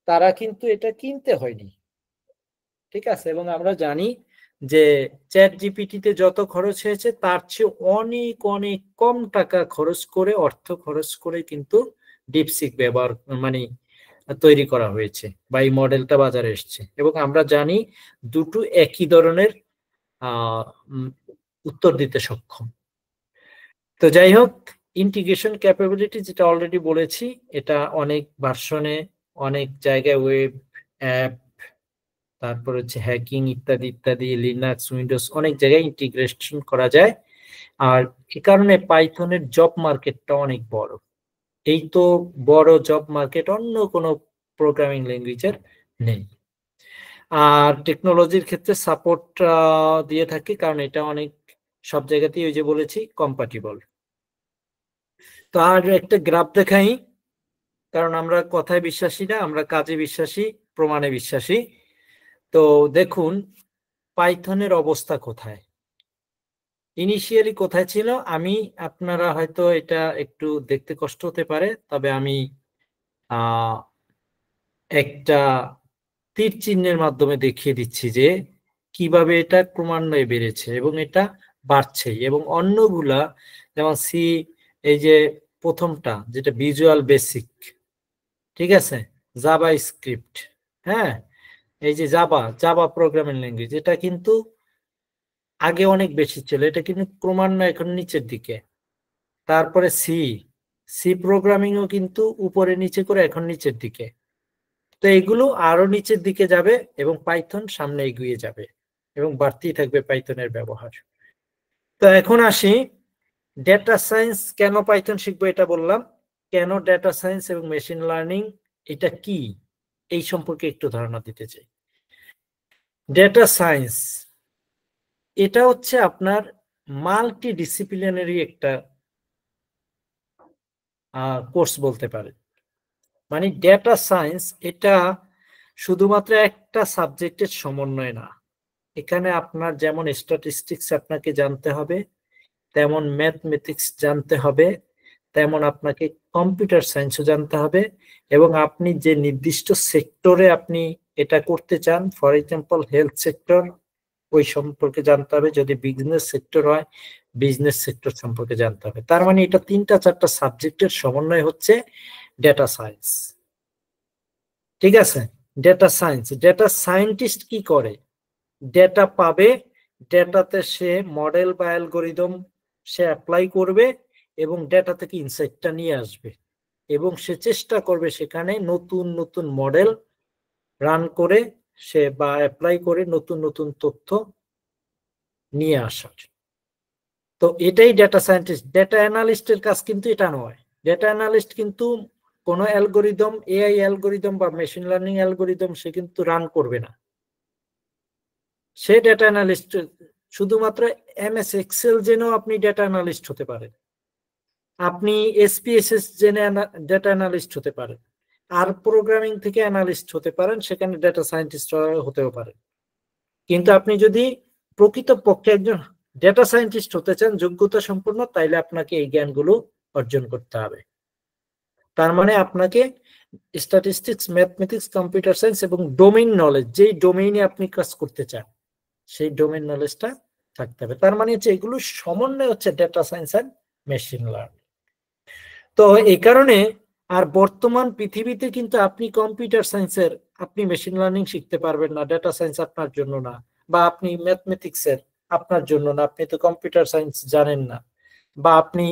তারা কিন্তু এটা কিনতে হয়নি, ঠিক আছে। এবং আমরা জানি যে চ্যাট জিপিটিতে যত খরচ হয়েছে তার চেয়ে অনেক অনেক কম টাকা খরচ করে, অর্থ খরচ করে কিন্তু ডিপসিক ব্যবহার মানে তৈরি করা হয়েছে, বা এই মডেলটা বাজারে এসছে। এবং আমরা জানি দুটো একই ধরনের উত্তর দিতে সক্ষম। তো যাই হোক, ইন্টিগ্রেশন ক্যাপাবিলিটি যেটা অলরেডি বলেছি, এটা অনেক ভার্সনে, অনেক জায়গায়, ওয়েব অ্যাপ, তারপর হচ্ছে হ্যাকিং ইত্যাদি ইত্যাদি, লিনাক্স, উইন্ডোজ, অনেক জায়গায় ইন্টিগ্রেশন করা যায়। আর এ কারণে পাইথনের জব মার্কেটটা অনেক বড়। এই তো বড় জব মার্কেট অন্য কোনো প্রোগ্রামিং ল্যাঙ্গুয়েজের নেই। আর টেকনোলজির ক্ষেত্রে সাপোর্ট দিয়ে থাকে, কারণ এটা অনেক সব জায়গাতেই ওই যে বলেছি কম্পাটিবল। তো আর একটা গ্রাফ দেখাই, কারণ আমরা কথায় বিশ্বাসী না, আমরা কাজে বিশ্বাসী, প্রমাণে বিশ্বাসী। তো দেখুন পাইথনের অবস্থা কোথায়, ইনিশিয়ালি কোথায় ছিল। আমি, আপনারা হয়তো এটা একটু দেখতে কষ্ট হতে পারে, তবে আমি একটা তীর চিহ্নের মাধ্যমে দেখিয়ে দিচ্ছি যে কিভাবে এটা ক্রমান্বয়ে বেড়েছে, এবং এটা বাড়ছেই। এবং অন্যগুলা যেমন সি, এই যে প্রথমটা যেটা ভিজুয়াল বেসিক, ঠিক আছে, জাভা স্ক্রিপ্ট, হ্যাঁ, এই যে জাভা প্রোগ্রামিং ল্যাঙ্গুয়েজ, এটা কিন্তু আগে অনেক বেশি ছিল, এটা কিন্তু ক্রমান্বয়ে এখন নিচের দিকে। তারপরে সি প্রোগ্রামিংও কিন্তু উপরে নিচে করে এখন নিচের দিকে। তো এগুলো আরো নিচের দিকে যাবে এবং পাইথন সামনে এগিয়ে যাবে এবং বাড়তেই থাকবে পাইথনের ব্যবহার। তো এখন আসি ডেটা সায়েন্স, কেন পাইথন শিখবো এটা বললাম, কেন ডেটা সায়েন্স এবং মেশিন লার্নিং এটা কি, এই সম্পর্কে একটু ধারণা দিতে চাই। ডেটা সায়েন্স এটা হচ্ছে আপনার মাল্টি ডিসিপ্লিনারি একটা কোর্স বলতে পারে। মানে ডেটা সায়েন্স এটা শুধুমাত্র একটা সাবজেক্টের সমন্বয় না, এখানে আপনার যেমন স্ট্যাটিস্টিক্স আপনাকে জানতে হবে, তেমন ম্যাথমেটিক্স জানতে হবে, তেমন আপনাকে কম্পিউটার সায়েন্সও জানতে হবে, এবং আপনি যে নির্দিষ্ট সেক্টরে আপনি এটা করতে চান, ফর এক্সাম্পল হেলথ সেক্টর, ওই সম্পর্কে জানতে হবে। যদি বিজনেস সেক্টর হয়, বিজনেস সেক্টর সম্পর্কে জানতে হবে। তার মানে এটা 3-4টা সাবজেক্টের সমন্বয় হচ্ছে ডেটা সায়েন্স। ঠিক আছে, ডেটা সায়েন্স। ডেটা সায়েন্টিস্ট কি করে? ডেটা পাবে, ডেটাতে সে মডেল বা অ্যালগরিদম সে অ্যাপ্লাই করবে এবং ডেটা থেকে ইনসাইটটা নিয়ে আসবে এবং সে চেষ্টা করবে সেখানে নতুন নতুন মডেল রান করে সে বা অ্যাপ্লাই করে নতুন নতুন তথ্য নিয়ে আসার। তো এটাই ডেটা সায়েন্টিস্ট। ডেটা অ্যানালিস্টের কাজ কিন্তু এটা নয়। ডেটা অ্যানালিস্ট কিন্তু কোনো অ্যালগরিদম, এআই অ্যালগরিদম বা মেশিন লার্নিং অ্যালগরিদম সে কিন্তু রান করবে না। সে ডেটা অ্যানালিস্ট শুধুমাত্র এমএস এক্সেল জেনেও আপনি ডেটা অ্যানালিস্ট হতে পারেন, আপনি এসপিএসএস জেনে ডেটা অ্যানালিস্ট হতে পারেন, আর প্রোগ্রামিং থেকে অ্যানালিস্ট হতে পারেন, সেখানে ডেটা সায়েন্টিস্ট হতেও পারেন। কিন্তু আপনি যদি প্রকৃতপক্ষে একজন ডেটা সায়েন্টিস্ট হতে চান যোগ্যতা সম্পন্ন, তাইলে আপনাকে এই জ্ঞানগুলো অর্জন করতে হবে। তার মানে আপনাকে স্ট্যাটিস্টিক্স, ম্যাথমেটিক্স, কম্পিউটার সায়েন্স এবং ডোমেইন নলেজ, যেই ডোমেইনে আপনি কাজ করতে চান সেই ডোমেইন নলেজটা থাকতে হবে। তার মানে হচ্ছে এগুলো সমন্বয় হচ্ছে data science and machine learning. তো এই কারণে আর বর্তমান পৃথিবীতে কিন্তু আপনি কম্পিউটার সায়েন্সের আপনি মেশিন লার্নিং শিখতে পারবেন না, ডেটা সায়েন্স আপনার জন্য না, বা আপনি ম্যাথমেটিক্সের আপনার জন্য না, আপনি তো কম্পিউটার সায়েন্স জানেন না, বা আপনি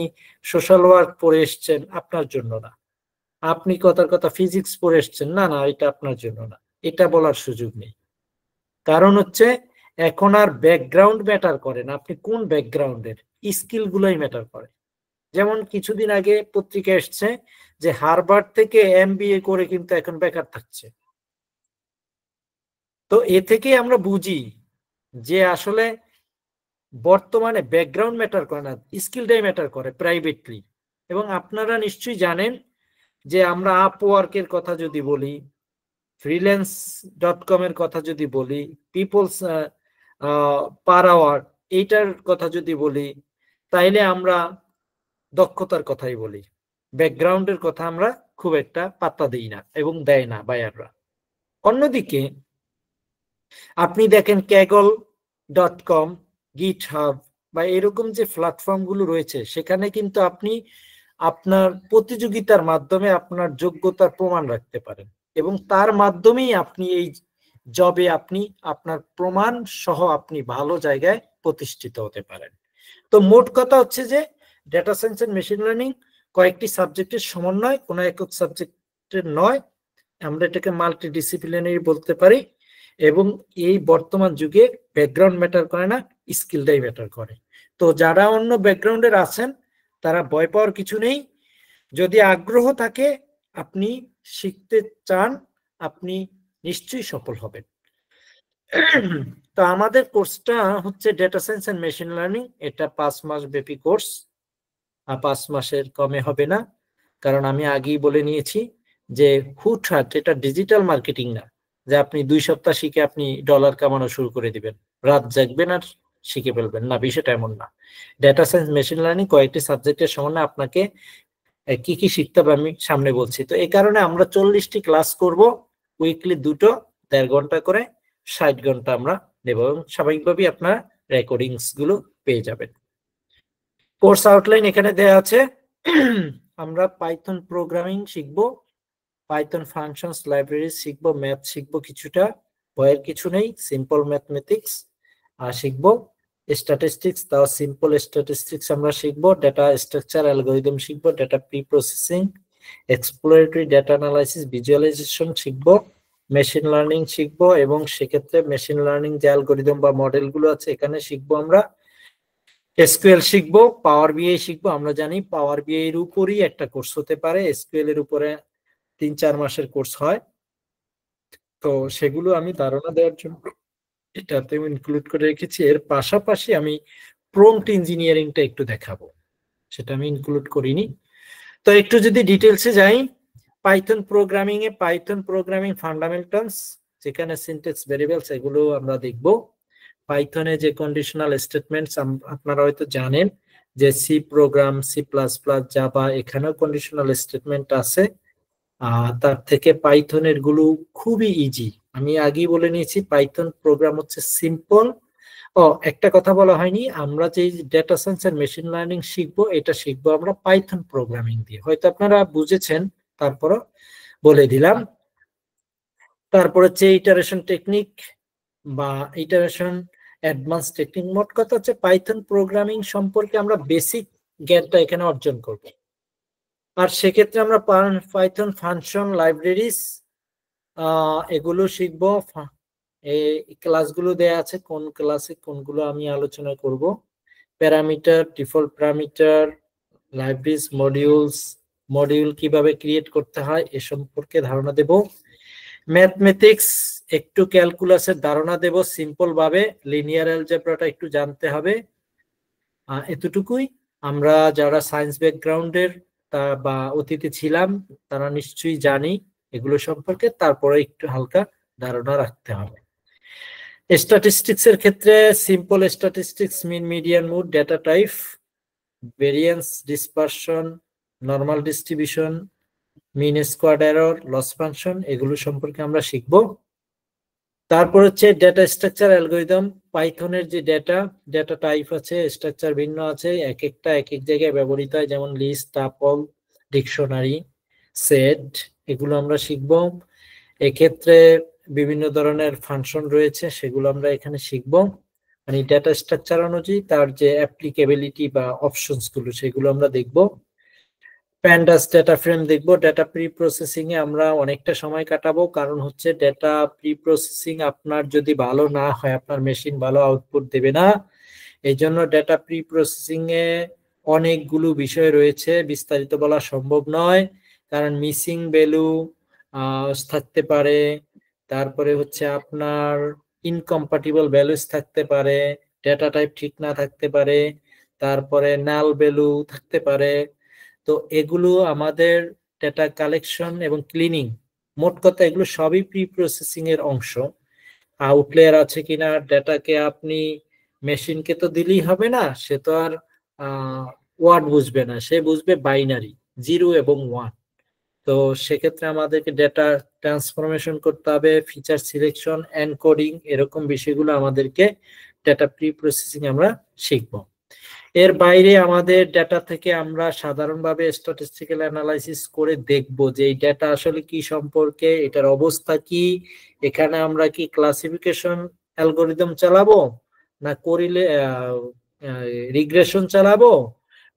সোশ্যাল ওয়ার্ক পড়ে এসছেন আপনার জন্য না, আপনি কথার কথা ফিজিক্স পড়ে এসছেন না, না এটা আপনার জন্য না, এটা বলার সুযোগ নেই। কারণ হচ্ছে এখন আর ব্যাকগ্রাউন্ড ম্যাটার করে না, আপনি কোন ব্যাকগ্রাউন্ডের, স্কিল গুলোই ম্যাটার করে। যেমন কিছুদিন আগে পত্রিকা এসছে যে হার্ভার্ড থেকে এমবিএ করে কিন্তু এখন বেকার থাকছে। তো এ থেকে আমরা বুঝি যে আসলে বর্তমানে ব্যাকগ্রাউন্ড ম্যাটার করে না, স্কিলটাই ম্যাটার করে প্রাইভেটলি। এবং আপনারা নিশ্চয়ই জানেন যে আমরা আপওয়ার্কের কথা যদি বলি, freelance.com এর কথা যদি বলি, পিপলস পার আওয়ার এইটার কথা যদি বলি, তাইলে আমরা দক্ষতার কথাই বলি, ব্যাকগ্রাউন্ডের কথা আমরা খুব একটা পাত্তা দিই না এবং দেয় না বায়াররা। অন্যদিকে আপনি দেখেন kaggle.com, GitHub বা এরকম যে প্ল্যাটফর্মগুলো রয়েছে, সেখানে কিন্তু আপনি আপনার প্রতিযোগিতার মাধ্যমে আপনার যোগ্যতার প্রমাণ রাখতে পারেন এবং তার মাধ্যমেই আপনি এই জবে আপনি আপনার প্রমাণ সহ আপনি ভালো জায়গায় প্রতিষ্ঠিত হতে পারেন। তো মোট কথা হচ্ছে যে data science and machine learning কয়েকটি সাবজেক্টের সমন্বয়, কোনো একক সাবজেক্টের নয়। আমরা এটাকে মাল্টিডিসিপ্লিনারি বলতে পারি। এবং এই বর্তমান যুগে ব্যাকগ্রাউন্ড ম্যাটার করে না, স্কিলটাই ম্যাটার করে। তো যারা অন্য ব্যাকগ্রাউন্ডের আছেন তারা ভয় পাওয়ার কিছু নেই। যদি আগ্রহ থাকে, আপনি শিখতে চান, আপনি নিশ্চয়ই সফল হবেন। তো আমাদের কোর্সটা হচ্ছে data science and machine learning. এটা 5 মাস ব্যাপী কোর্স, আর 5 মাসের কমে হবে না। কারণ আমি আগেই বলে নিয়েছি যে হুটহাট এটা ডিজিটাল মার্কেটিং না যে আপনি 2 সপ্তাহ শিখে আপনি ডলার কামানো শুরু করে দিবেন, রাত জাগবেন আর শিখে ফেলবেন না, বিষয়টা এমন না। ডেটা সায়েন্স মেশিন লার্নিং কয়েকটি সাবজেক্টের সমন্বয়ে আপনাকে কি কি শিখতে হবে আমি সামনে বলছি। তো এই কারণে আমরা 40টি ক্লাস করব, উইকলি 2টো 1.5 ঘন্টা করে, 60 ঘন্টা আমরা নেব এবং স্বাভাবিকভাবেই আপনার রেকর্ডিংস গুলো পেয়ে যাবেন। কোর্স আউটলাইন এখানে দেওয়া আছে। আমরা পাইথন প্রোগ্রামিং শিখবো, পাইথন ফাংশনস লাইব্রেরি শিখবো, ম্যাথ শিখবো কিছুটা, ভয়ের কিছু নেই, সিম্পল ম্যাথমেটিক্স আর শিখবো, স্ট্যাটিস্টিক্স, তাও সিম্পল স্ট্যাটিস্টিক্স আমরা শিখবো, ডেটা স্ট্রাকচার অ্যালগরিদম শিখবো, data preprocessing, exploratory data analysis, visualisation শিখবো, মেশিন লার্নিং শিখবো এবং সেক্ষেত্রে মেশিন লার্নিং যে অ্যালগরিদম বা মডেলগুলো আছে এখানে শিখবো আমরা। এসকিউএল শিখবো, পাওয়ার বিআই শিখবো। আমরা জানি পাওয়ার বিআই এর উপরই একটা কোর্স হতে পারে, এসকিউএল এর উপরে 3-4 মাসের কোর্স হয়। তো সেগুলো আমি ধারণা দেওয়ার জন্য এটাতেও ইনক্লুড করে রেখেছি। এর পাশাপাশি আমি প্রম্পট ইঞ্জিনিয়ারিংটা একটু দেখাবো, সেটা আমি ইনক্লুড করিনি। তো একটু যদি ডিটেলসে যাই, পাইথন প্রোগ্রামিং এ পাইথন প্রোগ্রামিং ফান্ডামেন্টালস, যেখানে সিনট্যাক্স ভেরিয়েবলস এগুলো আমরা দেখব। পাইথনে যে কন্ডিশনাল স্টেটমেন্টস আপনারা হয়তো জানেন যে C program, C plus plus, Java, এখানেও কন্ডিশনাল স্টেটমেন্ট আছে। তার থেকে পাইথনের গুলো খুবই ইজি। আমি আগেই বলে নিয়েছি পাইথন প্রোগ্রাম হচ্ছে সিম্পল একটা কথা বলা হয়নি, আমরা যে ডেটা সায়েন্স আর মেশিন লার্নিং শিখবো, এটা শিখবো আমরা পাইথন প্রোগ্রামিং দিয়ে। হয়তো আপনারা বুঝেছেন, তারপরও বলে দিলাম। তারপর হচ্ছে ইটারেশন টেকনিক বা ইটারেশন অ্যাডভান্স টেকনিক। মোট কথা হচ্ছে পাইথন প্রোগ্রামিং সম্পর্কে আমরা বেসিক জ্ঞানটা এখানে অর্জন করব। আর সেক্ষেত্রে আমরা পাইথন ফাংশন, লাইব্রেরিজ এগুলো শিখবো। এই ক্লাসগুলো দেয়া আছে, কোন ক্লাসে কোনগুলো আমি আলোচনা করব। Parameter, default parameter, libraries, module কিভাবে ক্রিয়েট করতে হয় এ সম্পর্কে ধারণা দেব। ম্যাথমেটিক্স, একটু ক্যালকুলাসের ধারণা দেব সিম্পল ভাবে। লিনিয়ার অ্যালজেব্রাটা একটু জানতে হবে। এতটুকুই। আমরা যারা সায়েন্স ব্যাকগ্রাউন্ডের বা অতীতে ছিলাম তারা নিশ্চয়ই জানি এগুলো সম্পর্কে, তারপরে একটু হালকা ধারণা রাখতে হবে। স্ট্যাটিস্টিক্স এর ক্ষেত্রে simple statistics, mean, median, mode, data type, variance, dispersion, normal distribution, mean, squared error, loss function, এগুলো সম্পর্কে আমরা শিখব। তারপর হচ্ছে ডেটা স্ট্রাকচার অ্যালগরিদম। পাইথনের যে ডেটা টাইপ আছে, স্ট্রাকচার ভিন্ন আছে, এক একটা এক এক জায়গায় ব্যবহৃত হয়, যেমন লিস্ট, টাপল, ডিকশনারি, সেট, এগুলো আমরা শিখব। এক্ষেত্রে বিভিন্ন ধরনের ফাংশন রয়েছে, সেগুলো আমরা এখানে শিখব। মানে ডেটা স্ট্রাকচার অনুযায়ী তার যে অ্যাপ্লিকেবিলিটি বা অপশনস গুলো সেগুলো আমরা দেখব। প্যান্ডাস ডেটা ফ্রেম দেখব। ডেটা প্রি প্রসেসিং এ আমরা অনেকটা সময় কাটাবো, কারণ হচ্ছে ডেটা প্রি প্রসেসিং আপনার যদি ভালো না হয় আপনার মেশিন ভালো আউটপুট দেবে না। এই জন্য ডেটা প্রি প্রসেসিং এ অনেকগুলো বিষয় রয়েছে, বিস্তারিত বলা সম্ভব নয়, কারণ মিসিং ভ্যালু থাকতে পারে, তারপরে হচ্ছে আপনার ইনকম্পাটিবল ভ্যালুস থাকতে পারে, ডেটা টাইপ ঠিক না থাকতে পারে, তারপরে নাল ভ্যালু থাকতে পারে। তো এগুলো আমাদের ডেটা কালেকশন এবং ক্লিনিং, মোট কথা এগুলো সবই প্রি প্রসেসিং এর অংশ। আউটলেয়ার আছে কিনা, ডেটাকে আপনি মেশিনকে তো দিলেই হবে না, সে তো আর ওয়ার্ড বুঝবে না, সে বুঝবে বাইনারি, 0 এবং 1। তো সেক্ষেত্রে আমাদেরকে ডেটা ট্রান্সফরমেশন করতে হবে, ফিচার সিলেকশন, এনকোডিং, এরকম বিষয়গুলো আমাদেরকে ডেটা প্রি প্রসেসিং আমরা শিখবো। এর বাইরে আমাদের ডেটা থেকে আমরা সাধারণভাবে স্ট্যাটিস্টিক্যাল অ্যানালাইসিস করে দেখব যে এই ডেটা আসলে কি সম্পর্কে, এটার অবস্থা কি, এখানে আমরা কি ক্লাসিফিকেশন অ্যালগরিদম চালাবো, না রিগ্রেশন চালাবো,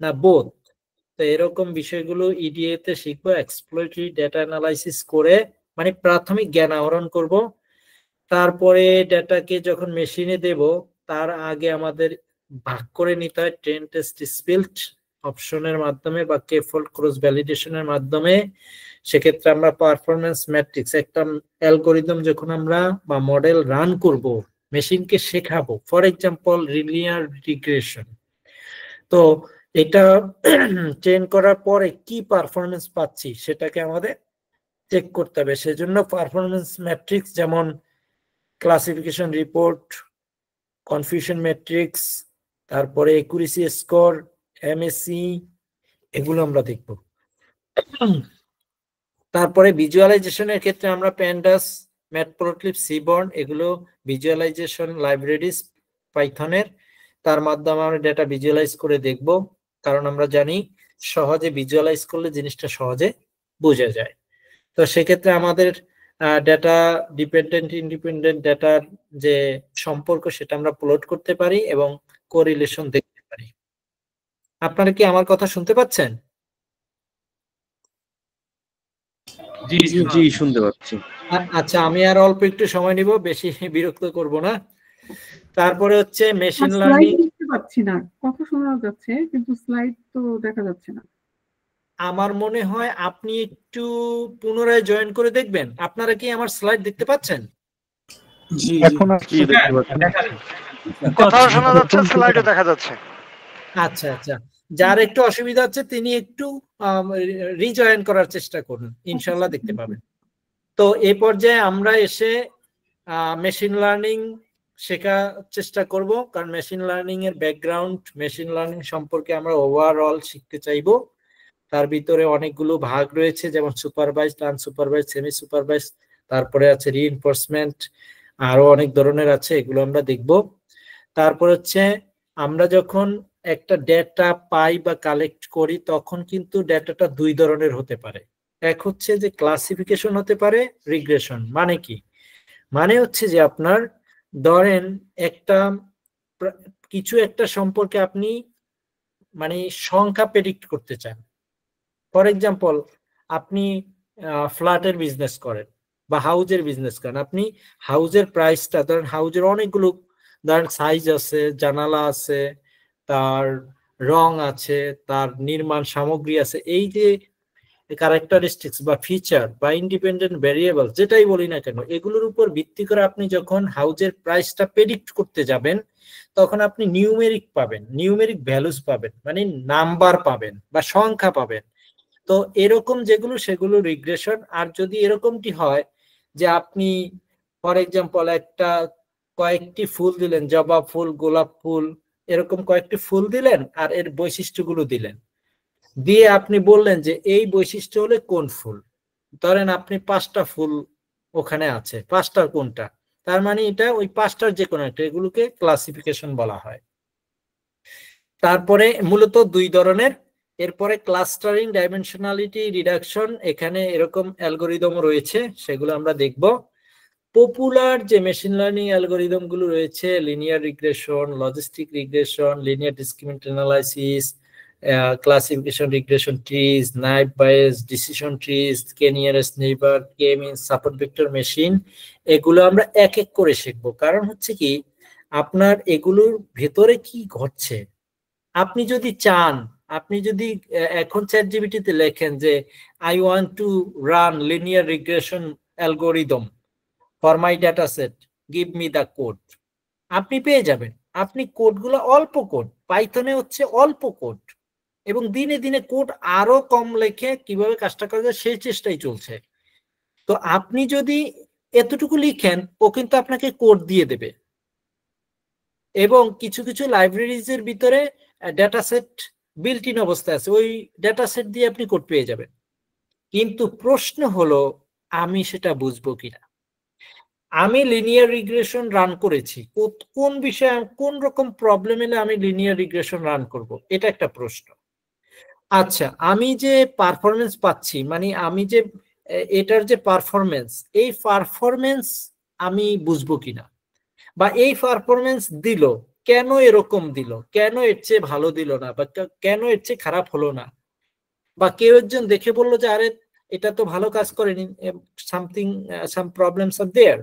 না বোথ। তো এরকম বিষয়গুলো ইডিএ তে শিখবো। এক্সপ্লোরেটরি ডেটা অ্যানালাইসিস করে মানে প্রাথমিক জ্ঞান আহরণ করব। তারপরে ডেটাকে যখন মেশিনে দেব তার আগে আমাদের ভাগ করে নিতে হয় ট্রেন, টেস্ট, স্পিল্ট অপশনের মাধ্যমে বা কে ফল্ট ক্রস ভ্যালিডেশনের মাধ্যমে। সেক্ষেত্রে আমরা পারফরমেন্স ম্যাট্রিক্স, একটা অ্যালগরিদম যখন আমরা বা মডেল রান করব, মেশিনকে শেখাবো, ফর এক্সাম্পল লিনিয়ার রিগ্রেশন, তো এটা ট্রেন করার পরে কি পারফরমেন্স পাচ্ছি সেটাকে আমাদের চেক করতে হবে। সেজন্য পারফরমেন্স ম্যাট্রিক্স যেমন ক্লাসিফিকেশন রিপোর্ট, কনফিউশন ম্যাট্রিক্স, তারপরে একুরেসি স্কোর, এমএসসি, এগুলো আমরা দেখব। তারপরে ভিজুয়ালাইজেশনের ক্ষেত্রে আমরা প্যান্ডাস, ম্যাটপ্লটলিব, সিবর্ন, এগুলো ভিজুয়ালাইজেশন লাইব্রেরিজ পাইথনের, তার মাধ্যমে আমরা ডেটা ভিজুয়ালাইজ করে দেখব, কারণ আমরা জানি সহজে ভিজুয়ালাইজ করলে জিনিসটা সহজে বোঝা যায়। তো সেক্ষেত্রে আমাদের ডেটা ডিপেন্ডেন্ট, ইন্ডিপেন্ডেন্ট ডেটার যে সম্পর্ক সেটা আমরা প্লট করতে পারি এবং কোরিলেশন দেখতে পারি। আপনারা কি আমার কথা শুনতে পাচ্ছেন? জি জি শুনতে পাচ্ছি। আচ্ছা, আমি আর অল্প একটু সময় নিব, বেশি বিরক্ত করব না। তারপরে হচ্ছে মেশিন লার্নিং। দেখতে পাচ্ছি না, কথা শোনা যাচ্ছে কিন্তু স্লাইড তো দেখা যাচ্ছে না। আমার মনে হয় আপনি একটু পুনরায় জয়েন করে দেখবেন। আপনারা কি আমার স্লাইড দেখতে পাচ্ছেন? জি এখন কি দেখতে পাচ্ছেন? কথা শোনা যাচ্ছে, স্লাইডে দেখা যাচ্ছে। আচ্ছা আচ্ছা, যার একটু অসুবিধা হচ্ছে তিনি একটু রিজয়েন করার চেষ্টা করুন, ইনশাল্লাহ দেখতে পাবেন। তো এই পর্যায়ে আমরা এসে মেশিন লার্নিং শেখার চেষ্টা করব, কারণ মেশিন লার্নিং এর ব্যাকগ্রাউন্ড, মেশিন লার্নিং সম্পর্কে আমরা ওভারঅল শিখতে চাইবো। তার ভিতরে অনেকগুলো ভাগ রয়েছে, যেমন সুপারভাইজড, আনসুপারভাইজড, সেমি সুপারভাইজড, তারপরে আছে রিইনফোর্সমেন্ট, আরো অনেক ধরনের আছে, এগুলো আমরা দেখব। তারপর হচ্ছে আমরা যখন একটা ডেটা পাই বা কালেক্ট করি তখন কিন্তু ডেটাটা দুই ধরনের হতে পারে। এক হচ্ছে যে ক্লাসিফিকেশন হতে পারে, রিগ্রেশন। মানে কি? মানে হচ্ছে যে আপনার ধরেন একটা কিছু একটা সম্পর্কে আপনি মানে সংখ্যা প্রেডিক্ট করতে চান। ফর এক্সাম্পল, আপনি ফ্ল্যাটের বিজনেস করেন বা হাউজের বিজনেস করেন। আপনি হাউজের প্রাইসটা ধরেন, হাউজের অনেকগুলো ধরেন সাইজ আছে, জানালা আছে, তার রং আছে, তার নির্মাণ সামগ্রী আছে। এই যে ক্যারেক্টারিস্টিক্স বা ফিচার বা ইন্ডিপেন্ডেন্ট ভ্যারিয়েবল যেটাই বলি না কেন, এগুলোর উপর ভিত্তি করে আপনি যখন হাউজের প্রাইসটা প্রেডিক্ট করতে যাবেন তখন আপনি নিউমেরিক পাবেন, নিউমেরিক ভ্যালুস পাবেন, মানে নাম্বার পাবেন বা সংখ্যা পাবেন। তো এরকম যেগুলো সেগুলো রিগ্রেশন। আর যদি এরকমটি হয় যে আপনি ফর এক্সাম্পল একটা কয়েকটি ফুল দিলেন, জবা ফুল, গোলাপ ফুল, এরকম কয়েকটি ফুল দিলেন আর এর বৈশিষ্ট্যগুলো দিলেন, দিয়ে আপনি বললেন যে এই বৈশিষ্ট্য হলে কোন ফুল। ধরেন আপনি 5টা ফুল ওখানে আছে, 5টার কোনটা, তার মানে এটা ওই 5টার যে কোনো একটা, এগুলোকে ক্লাসিফিকেশন বলা হয়। তারপরে মূলত দুই ধরনের। এরপরে ক্লাস্টারিং, ডাইমেনশনালিটি রিডাকশন, এখানে এরকম অ্যালগোরিদম রয়েছে, সেগুলো আমরা দেখব। পপুলার যে মেশিন লার্নিং অ্যালগোরিদম গুলো রয়েছে, linear regression, logistic regression, linear discriminant analysis, classification regression trees, naive Bayes, decision trees, K nearest neighbour, K means, support vector machine, এগুলো আমরা এক এক করে শিখবো। কারণ হচ্ছে কি, আপনার এগুলোর ভেতরে কি ঘটছে আপনি যদি চান, আপনি যদি এখন চ্যাটজিপিটিতে লেখেন যে I want to run linear regression algorithm for my data set, give me the code, আপনি পেয়ে যাবেন। আপনি কোডগুলো অল্প কোড, পাইথনে হচ্ছে অল্প কোড, এবং দিনে দিনে কোড আরো কম লেখে কিভাবে কাজটা করা যায় সেই চেষ্টাই চলছে। তো আপনি যদি এতটুকু লিখেন, ও কিন্তু আপনাকে কোড দিয়ে দেবে। এবং কিছু কিছু লাইব্রেরিজ এর ভিতরে ডেটা সেট বিল্ট ইন অবস্থায় আছে, ওই ডেটা সেট দিয়ে আপনি কোড পেয়ে যাবেন। কিন্তু প্রশ্ন হলো আমি সেটা বুঝবো কিনা। আমি লিনিয়ার রিগ্রেশন রান করেছি, কোন বিষয়ে কোন রকম প্রবলেম এলে আমি লিনিয়ার রিগ্রেশন রান করব, এটা একটা প্রশ্ন। আচ্ছা, আমি যে পারফরমেন্স পাচ্ছি, মানে আমি যে এটার যে পারফরমেন্স, এই পারফরমেন্স আমি বুঝবো কিনা, বা এই পারফরমেন্স দিল কেন, এরকম দিল কেন, এর চেয়ে ভালো দিল না, বা কেন এর চেয়ে খারাপ হলো না, বা কেউ একজন দেখে বললো যে আরে এটা তো ভালো কাজ করেনি, সামথিং সাম প্রবলেমস আর দেয়ার।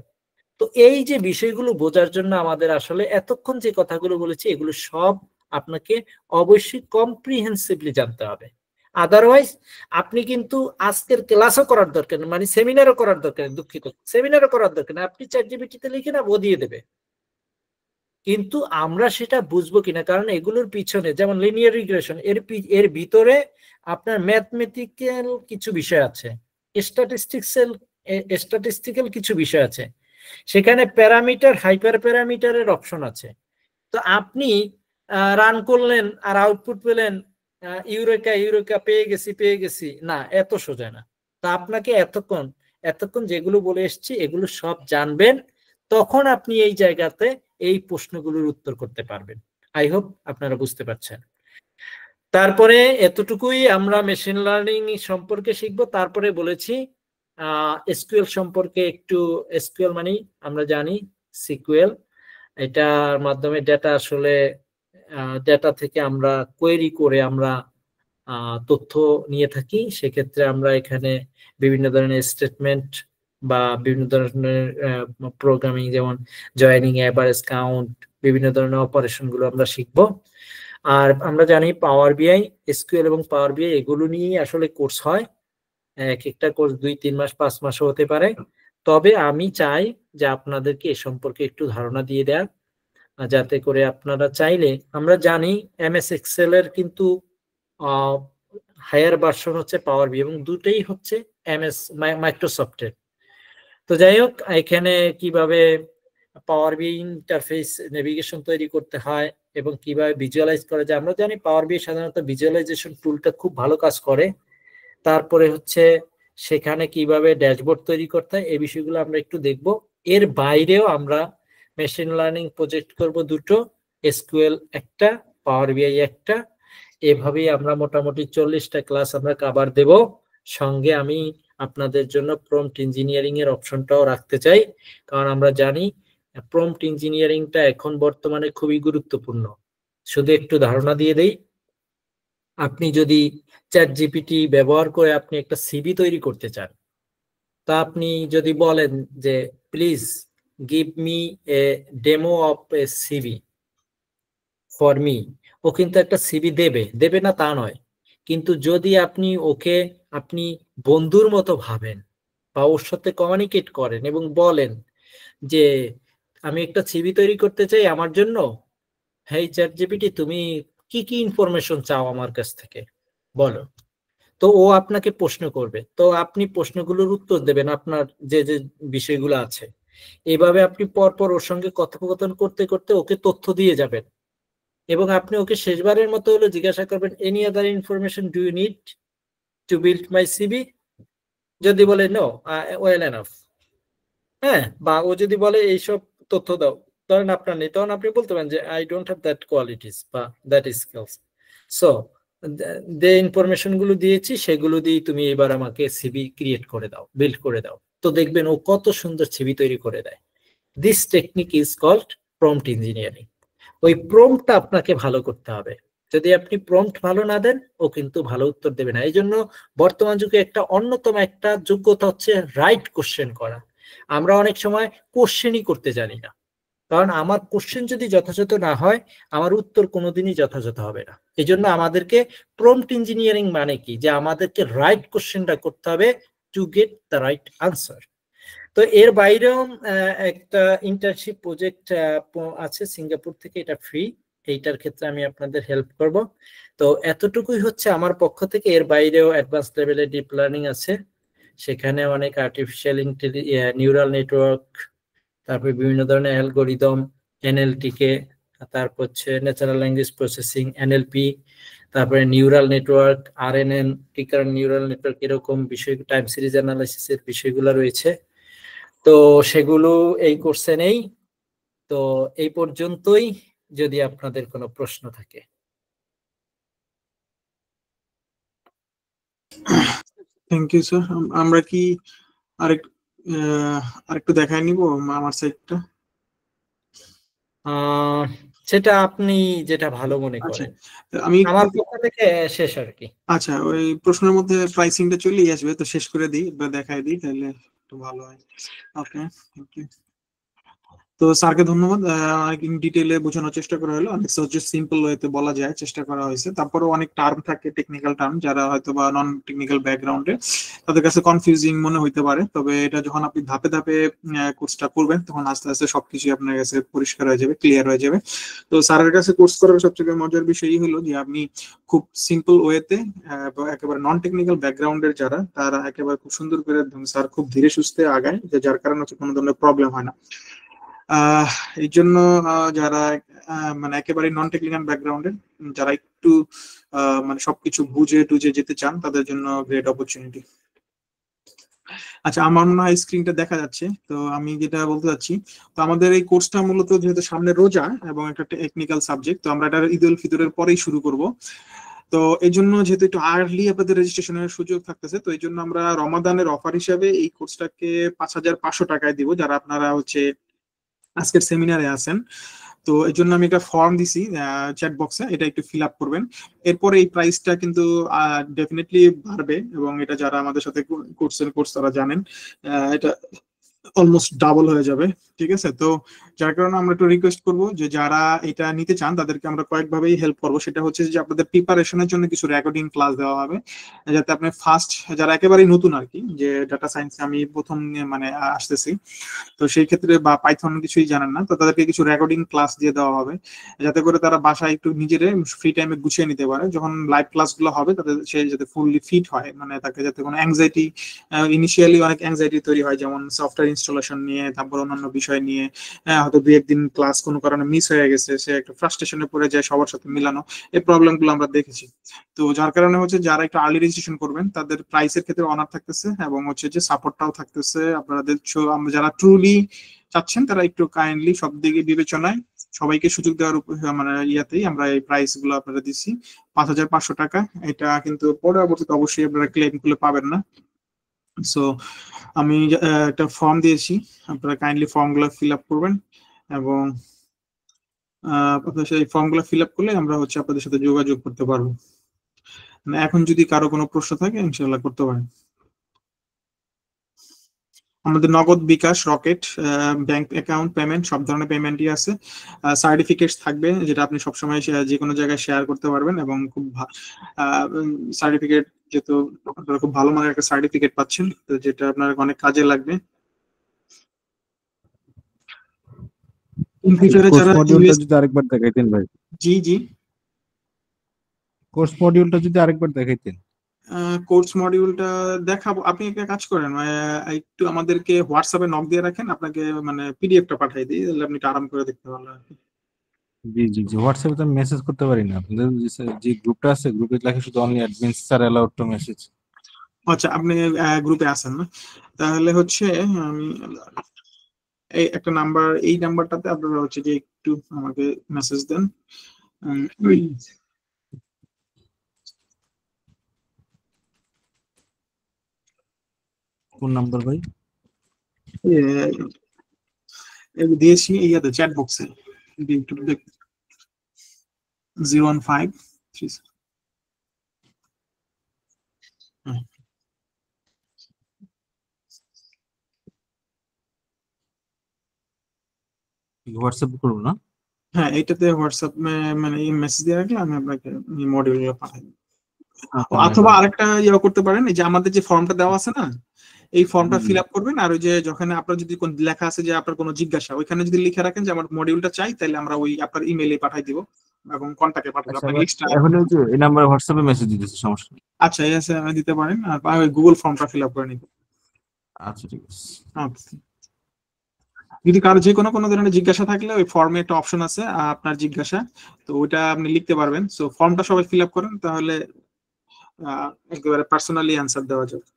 তো এই যে বিষয়গুলো বোঝার জন্য আমাদের আসলে এতক্ষণ যে কথাগুলো বলেছি এগুলো সব আপনাকে অবশ্যই কম্প্রিহেন্সিভলি জানতে হবে। আদারওয়াইজ আপনি কিন্তু আজকের ক্লাসও করার দরকার নেই, মানে সেমিনারও করার দরকার নেই, দুঃখিত, সেমিনারও করার দরকার নেই, আপনি চ্যাটজিপিটিতে লিখে না, ও দিয়ে দেবে। কিন্তু আমরা সেটা বুঝবো কিনা, কারণ এগুলোর পিছনে যেমন লিনিয়ার রিগ্রেশন, এর ভিতরে আপনার ম্যাথমেটিক্যাল কিছু বিষয় আছে, স্ট্যাটিস্টিক্যাল কিছু বিষয় আছে, সেখানে প্যারামিটার, হাইপার প্যারামিটারের অপশন আছে। তো আপনি রান করলেন আর আউটপুট পেলেন ইউরেকা ইউরেকা, পেয়ে গেছি, না, এত সোজা না। তো আপনাকে এতক্ষণ যেগুলো বলে এসেছি এগুলো সব জানবেন, তখন আপনি এই জায়গাতে এই প্রশ্নগুলোর উত্তর করতে পারবেন। আই হোপ আপনারা বুঝতে পারছেন। তারপরে এতটুকুই আমরা মেশিন লার্নিং সম্পর্কে শিখবো। তারপরে বলেছি এসকিউএল সম্পর্কে একটু। এসকিউএল মানে আমরা জানি সিকুয়েল, এটার মাধ্যমে ডেটা আসলে ডেটা থেকে আমরা কোয়েরি করে আমরা তথ্য নিয়ে থাকি। সেক্ষেত্রে আমরা এখানে বিভিন্ন ধরনের স্টেটমেন্ট বা বিভিন্ন ধরনের প্রোগ্রামিং, যেমন জয়েনিং, অ্যাভারেজ, কাউন্ট, বিভিন্ন ধরনের অপারেশন গুলো আমরা শিখবো। আর আমরা জানি পাওয়ার বিআই, এসকিউএল এবং পাওয়ার বিআই এগুলো নিয়েই আসলে কোর্স হয়। এক একটা কোর্স 2-3 মাস 5 মাসও হতে পারে। তবে আমি চাই যে আপনাদেরকে এ সম্পর্কে একটু ধারণা দিয়ে দেওয়া, যাতে করে আপনারা চাইলে, আমরা জানি এমএস এক্সেল এর কিন্তু হায়ার ভার্সন হচ্ছে পাওয়ার বি, এবং দুটোই হচ্ছে এমএস মাইক্রোসফটের। তো যাই হোক, এখানে কিভাবে পাওয়ার বি ইন্টারফেস নেভিগেশন তৈরি করতে হয় এবং কিভাবে ভিজুয়ালাইজ করা যায়, আমরা জানি পাওয়ার বি সাধারণত ভিজুয়ালাইজেশন টুলটা খুব ভালো কাজ করে। তারপরে হচ্ছে সেখানে কিভাবে ড্যাশবোর্ড তৈরি করতে হয়, এই বিষয়গুলো আমরা একটু দেখব। এর বাইরেও আমরা মেশিন লার্নিং প্রজেক্ট করব দুটো, এসকিউএল একটা, পাওয়ার বিআই একটা, এভাবেই আমরা মোটামুটি 40টা ক্লাস আমরা কভার দেব। সঙ্গে আমি আপনাদের জন্য প্রম্পট ইঞ্জিনিয়ারিং এর অপশনটাও রাখতে চাই, কারণ আমরা জানি প্রম্পট ইঞ্জিনিয়ারিংটা এখন বর্তমানে খুবই গুরুত্বপূর্ণ। শুধু একটু ধারণা দিয়ে দেই, আপনি যদি চ্যাট জিপিটি ব্যবহার করে আপনি একটা সিভি তৈরি করতে চান, তা আপনি যদি বলেন যে please give me a demo of a CV for me, ও কিন্তু একটা সিভি দেবে না তা নয়, কিন্তু যদি আপনি ওকে আপনি বন্ধুর মতো ভাবেন বা ওর সাথে কমিউনিকেট করেন এবং বলেন যে আমি একটা সিভি তৈরি করতে চাই আমার জন্য, হেই চ্যাট জিপিটি তুমি কি কি ইনফরমেশন চাও আমার কাছ থেকে বলো, তো ও আপনাকে প্রশ্ন করবে, তো আপনি প্রশ্নগুলোর উত্তর দেবেন আপনার যে যে বিষয়গুলো আছে। এইভাবে আপনি পরপর ওর সঙ্গে কথোপকথন করতে করতে ওকে তথ্য দিয়ে যাবেন এবং আপনি ওকে শেষবারের মতো হলো জিজ্ঞাসা করবেন any other information do you need to build my CV. যদি বলে নো, ওয়েল এনাফ, হ্যাঁ, বা ও যদি বলে এইসব তথ্য দাও, ধরেন আপনার নেই, তখন আপনি বলতে পারেন যে I don't have that qualities বা দ্যাট স্কিলস, সো যে ইনফরমেশন গুলো দিয়েছি সেগুলো দিয়ে তুমি এবার আমাকে সিভি ক্রিয়েট করে দাও, বিল্ড করে দাও। তো দেখবেন ও কত সুন্দর সিভি তৈরি করে দেয়। This technique is called prompt engineering. ওই প্রম্পটটা আপনাকে ভালো করতে হবে। যদি আপনি প্রম্পট ভালো না দেন, ও কিন্তু ভালো উত্তর দেবে না। এই জন্য বর্তমান যুগে একটা অন্যতম একটা যোগ্যতা হচ্ছে রাইট কোশ্চেন করা। আমরা অনেক সময় কোশ্চেনই করতে জানি না, কারণ আমার কোশ্চেন যদি যথাযথ না হয় আমার উত্তর কোনোদিনই যথাযথ হবে না। এই জন্য আমাদেরকে প্রম্পট ইঞ্জিনিয়ারিং মানে কি, যে আমাদেরকে রাইট কোশ্চেনটা করতে হবে to get the right answer. তো এর বাইরেও একটা ইন্টার্নশিপ প্রজেক্ট আছে সিঙ্গাপুর থেকে, এটা ফ্রি, এইটার ক্ষেত্রে আমি আপনাদের হেল্প করব। তো এতটুকুই হচ্ছে আমার পক্ষ থেকে। এর বাইরেও অ্যাডভান্স লেভেলের ডিপ লার্নিং আছে, সেখানে অনেক আর্টিফিশিয়াল নিউরাল নেটওয়ার্ক, তারপরে বিভিন্ন ধরনের অ্যালগোরিদম, এনএলটিকে, তারপর হচ্ছে ন্যাচারাল ল্যাঙ্গুয়েজ প্রসেসিং এনএলপি, তারপরে neural network RNN, recurrent neural network, এরকম বিষয়, টাইম সিরিজ অ্যানালাইসিসের বিষয়গুলো রয়েছে। তো সেগুলো এই কোর্সে নেই। তো এই পর্যন্তই, যদি আপনাদের কোনো প্রশ্ন থাকে। Thank you sir. আমরা কি আরেকটু দেখায় নিব আমার সাইডটা? সেটা আপনি যেটা ভালো মনে আচ্ছা, করেন, আমি আমার পক্ষ থেকে শেষ আর কি। আচ্ছা, ওই প্রশ্নের মধ্যে প্রাইসিংটা চলেই আসবে, তো শেষ করে দিই বা দেখাই দিই, তাহলে একটু ভালো হয়। ওকে, থ্যাংক ইউ। তো স্যারকে ধন্যবাদ, অনেক ইন ডিটেইলে বোঝানোর চেষ্টা করা হলো, অনেক সহজ সিম্পল ওয়েতে বলা যায় চেষ্টা করা হয়েছে। তারপরেও অনেক টার্ম থাকে, টেকনিক্যাল টার্ম, যারা হয়তো বা নন টেকনিক্যাল ব্যাকগ্রাউন্ডে তাদের কাছে কনফিউজিং মনে হইতে পারে। তবে এটা যখন আপনি ধাপে ধাপে কোর্সটা করবেন, তখন আস্তে আস্তে সবকিছু আপনার কাছে পরিষ্কার হয়ে যাবে, ক্লিয়ার হয়ে যাবে। তো স্যারের কাছে কোর্স করার সবচেয়ে মজার বিষয়ই হলো যে আপনি খুব সিম্পল ওয়েতে, একেবারে নন টেকনিক্যাল ব্যাকগ্রাউন্ডের যারা, তারা একেবারে খুব সুন্দর করে, স্যার খুব ধীরে সুস্থে আগায়, যার কারণে হচ্ছে কোনো ধরনের প্রবলেম হয় না। এই জন্য যারা মানে একেবারে নন টেকনিক্যাল ব্যাকগ্রাউন্ডের, যারা একটু মানে সবকিছু বুঝে টুঝে যেতে চান, তাদের জন্য গ্রেট অপরচুনিটি। আচ্ছা, আমার মনে হয় স্ক্রিনটা দেখা যাচ্ছে। তো আমি যেটা বলতে চাচ্ছি, তো আমাদের এই কোর্সটা মূলত যেহেতু সামনে রোজা এবং একটা টেকনিক্যাল সাবজেক্ট, তো আমরা এটা ঈদ উল ফিতরের পরেই শুরু করব। তো এই জন্য যেহেতু একটু আর্লি আপনাদের রেজিস্ট্রেশনের সুযোগ থাকতেছে, তো এই জন্য আমরা রমাদানের অফার হিসাবে এই কোর্সটাকে 5,500 টাকায় দিব, যারা আপনারা হচ্ছে আজকের সেমিনারে আছেন। তো এই জন্য আমি একটা ফর্ম দিছি চ্যাট বক্সে, এটা একটু ফিল আপ করবেন। এরপরে এই প্রাইসটা কিন্তু ডেফিনেটলি বাড়বে, এবং এটা যারা আমাদের সাথে করছেন কোর্স তারা জানেন, এটা অলমোস্ট ডাবল হয়ে যাবে। ঠিক আছে, তো যার কারণে আমরা একটু রিকোয়েস্ট করবো যে যারা এটা নিতে চান তাদেরকে আমরা কয়েকভাবেই হেল্প করবো। সেটা হচ্ছে যে আপনাদের প্রিপারেশনের জন্য কিছু রেকর্ডিং ক্লাস দেওয়া হবে, যাতে আপনি ফার্স্ট, যারা একেবারেই নতুন আর কি, যে ডাটা সায়েন্সে আমি প্রথম মানে আসতেছি, তো সেই ক্ষেত্রে বা পাইথন কিছুই জানেন না, তো তাদেরকে কিছু রেকর্ডিং ক্লাস দিয়ে দেওয়া হবে, যাতে করে তারা বাসায় একটু নিজেরা ফ্রি টাইমে গুছিয়ে নিতে পারে। যখন লাইভ ক্লাসগুলো হবে তাদের সে যাতে ফুললি ফিট হয়, মানে তাকে যাতে কোনো অ্যাংজাইটি, ইনিশিয়ালি অনেক অ্যাংজাইটি তৈরি হয়, যেমন সফটওয়্যার ইনস্টলেশন নিয়ে, তারপর অন্যান্য বিষয় নিয়ে, হয়তো 2-1 দিন ক্লাস কোনো কারণে মিস হয়ে গেছে, সে একটা ফ্রাস্ট্রেশনে পড়ে যায় সবার সাথে মিলানো, এই প্রবলেমগুলো আমরা দেখেছি। তো যার কারণে হচ্ছে যারা একটু আর্লি রেজিস্ট্রেশন করবেন তাদের প্রাইসের ক্ষেত্রে অনার থাকতেছে, এবং হচ্ছে যে সাপোর্টটাও থাকতেছে আপনাদের। আমরা যারা ট্রুলি চাচ্ছেন তারা একটু কাইন্ডলি সব দিকে বিবেচনায় সবাইকে সুযোগ দেওয়ার মানে ইয়াতেই আমরা এই প্রাইস গুলো আপনারা দিচ্ছি 5,500 টাকা। এটা কিন্তু পরবর্তীতে অবশ্যই আপনারা ক্লেম গুলো পাবেন না। সো আমি একটা ফর্ম দিয়েছি, আপনারা কাইন্ডলি ফর্ম গুলো ফিল আপ করবেন এবং আপনার সেই ফর্ম গুলো ফিল আপ করলে আমরা হচ্ছে আপনাদের সাথে যোগাযোগ করতে পারবো। এখন যদি কারো কোনো প্রশ্ন থাকে ইনশাআল্লাহ করতে পারেন। আমাদের নগদ, বিকাশ, রকেট, ব্যাংক অ্যাকাউন্ট পেমেন্ট সব ধরনের পেমেন্টই আছে। সার্টিফিকেটস থাকবে যেটা আপনি সবসময় যে কোনো জায়গায় শেয়ার করতে পারবেন এবং খুব সার্টিফিকেট যেহেতু আপনারা খুব ভালো মানের একটা সার্টিফিকেট পাচ্ছেন, তো যেটা আপনার অনেক কাজে লাগবে। ইন ফিউচারে কোর্স যারা মডিউলটা যদি আরেকবার দেখাইতেন ভাই, জি জি কোর্স মডিউলটা যদি আরেকবার দেখাইতেন। কোর্স মডিউলটা দেখাবো। আপনি একটা কাজ করেন, একটু আমাদেরকে হোয়াটসঅ্যাপে নক দিয়ে রাখেন, আপনাকে মানে পিডিএফটা পাঠিয়ে দিই, তাহলে আপনি একটু আরাম করে দেখতে পারবেন আর কি। জি জি জি, হোয়াটসঅ্যাপে তো আমি মেসেজ করতে পারি না। আপনাদের যে গ্রুপটা আছে, গ্রুপে লেখা শুধু only admins R allowed to message. আচ্ছা, আপনি গ্রুপে আছেন না? তাহলে হচ্ছে আমি এই একটা নাম্বার, এই নাম্বারটাতে আপনারা হচ্ছে যে একটু আমাকে মেসেজ দেন। কোন নাম্বার ভাই? দিয়েছি ইয়াতে চ্যাট বক্সে 015 হোয়াটসঅ্যাপ করবো না? হ্যাঁ, এইটাতে হোয়াটসঅ্যাপ মানে এই মেসেজ দিয়ে রাখলে আমি আপনাকে মডিউলগুলো পাঠাই দেব। অথবা আরেকটা ইয়ে করতে পারেন, এই যে আমাদের যে ফর্মটা দেওয়া আছে না, এই ফর্মটা ফিল আপ করবেন, আর ওই যে যখন আপনার যদি কোন লেখা আছে যে আপনার কোনো জিজ্ঞাসা, ওইখানে যদি লিখে রাখেন যে আমার মডিউলটা চাই, তাহলে আমরা ওই আপনার ইমেইলে পাঠাই দিব এবং কন্টাক্টে পাঠাবো আচ্ছা, আপনার লিস্টটা। এখন এই যে এই নাম্বারে হোয়াটসঅ্যাপে মেসেজ দিতেছে, সমস্যা নেই। আচ্ছা, এসে দিতে পারেন, আর গুগল ফর্মটা ফিল আপ করে নিতে। আচ্ছা ঠিক আছে। আচ্ছা, যদি কারো যে কোনো ধরনের জিজ্ঞাসা থাকলে ওই ফর্মে একটা অপশন আছে আপনার জিজ্ঞাসা, তো ওইটা আপনি লিখতে পারবেন। সো ফর্মটা সবাই ফিল আপ করেন, তাহলে একেবারে পার্সোনালি অ্যান্সার দেওয়া যাবে।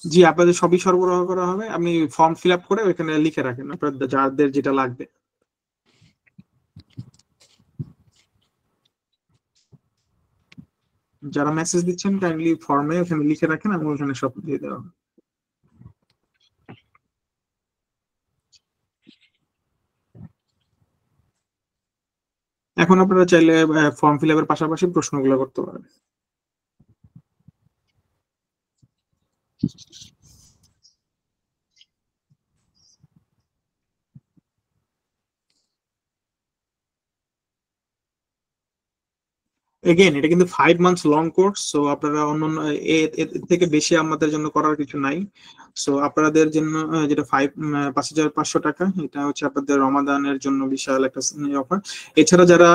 জি, আপনাদের সবই সরবরাহ করা হবে। আপনি ফর্ম ফিল আপ করে ওইখানে লিখে রাখেন আপনাদের যাদের যেটা লাগবে। যারা মেসেজ দিচ্ছেন কাইন্ডলি ফর্মে ওখানে লিখে রাখেন, আমি ওখানে সব দিয়ে দেওয়া হবে। এখন আপনারা চাইলে ফর্ম ফিল আপের পাশাপাশি প্রশ্নগুলো করতে পারেন। এগেইন এটা কিন্তু 5 মান্থস লং কোর্স, সো আপনারা অন্যান্য এর থেকে বেশি আমাদের জন্য করার কিছু নাই। সো আপনাদের জন্য যেটা 5,500 টাকা, এটা হচ্ছে আপনাদের রমাদানের জন্য বিশাল একটা অফার। এছাড়া যারা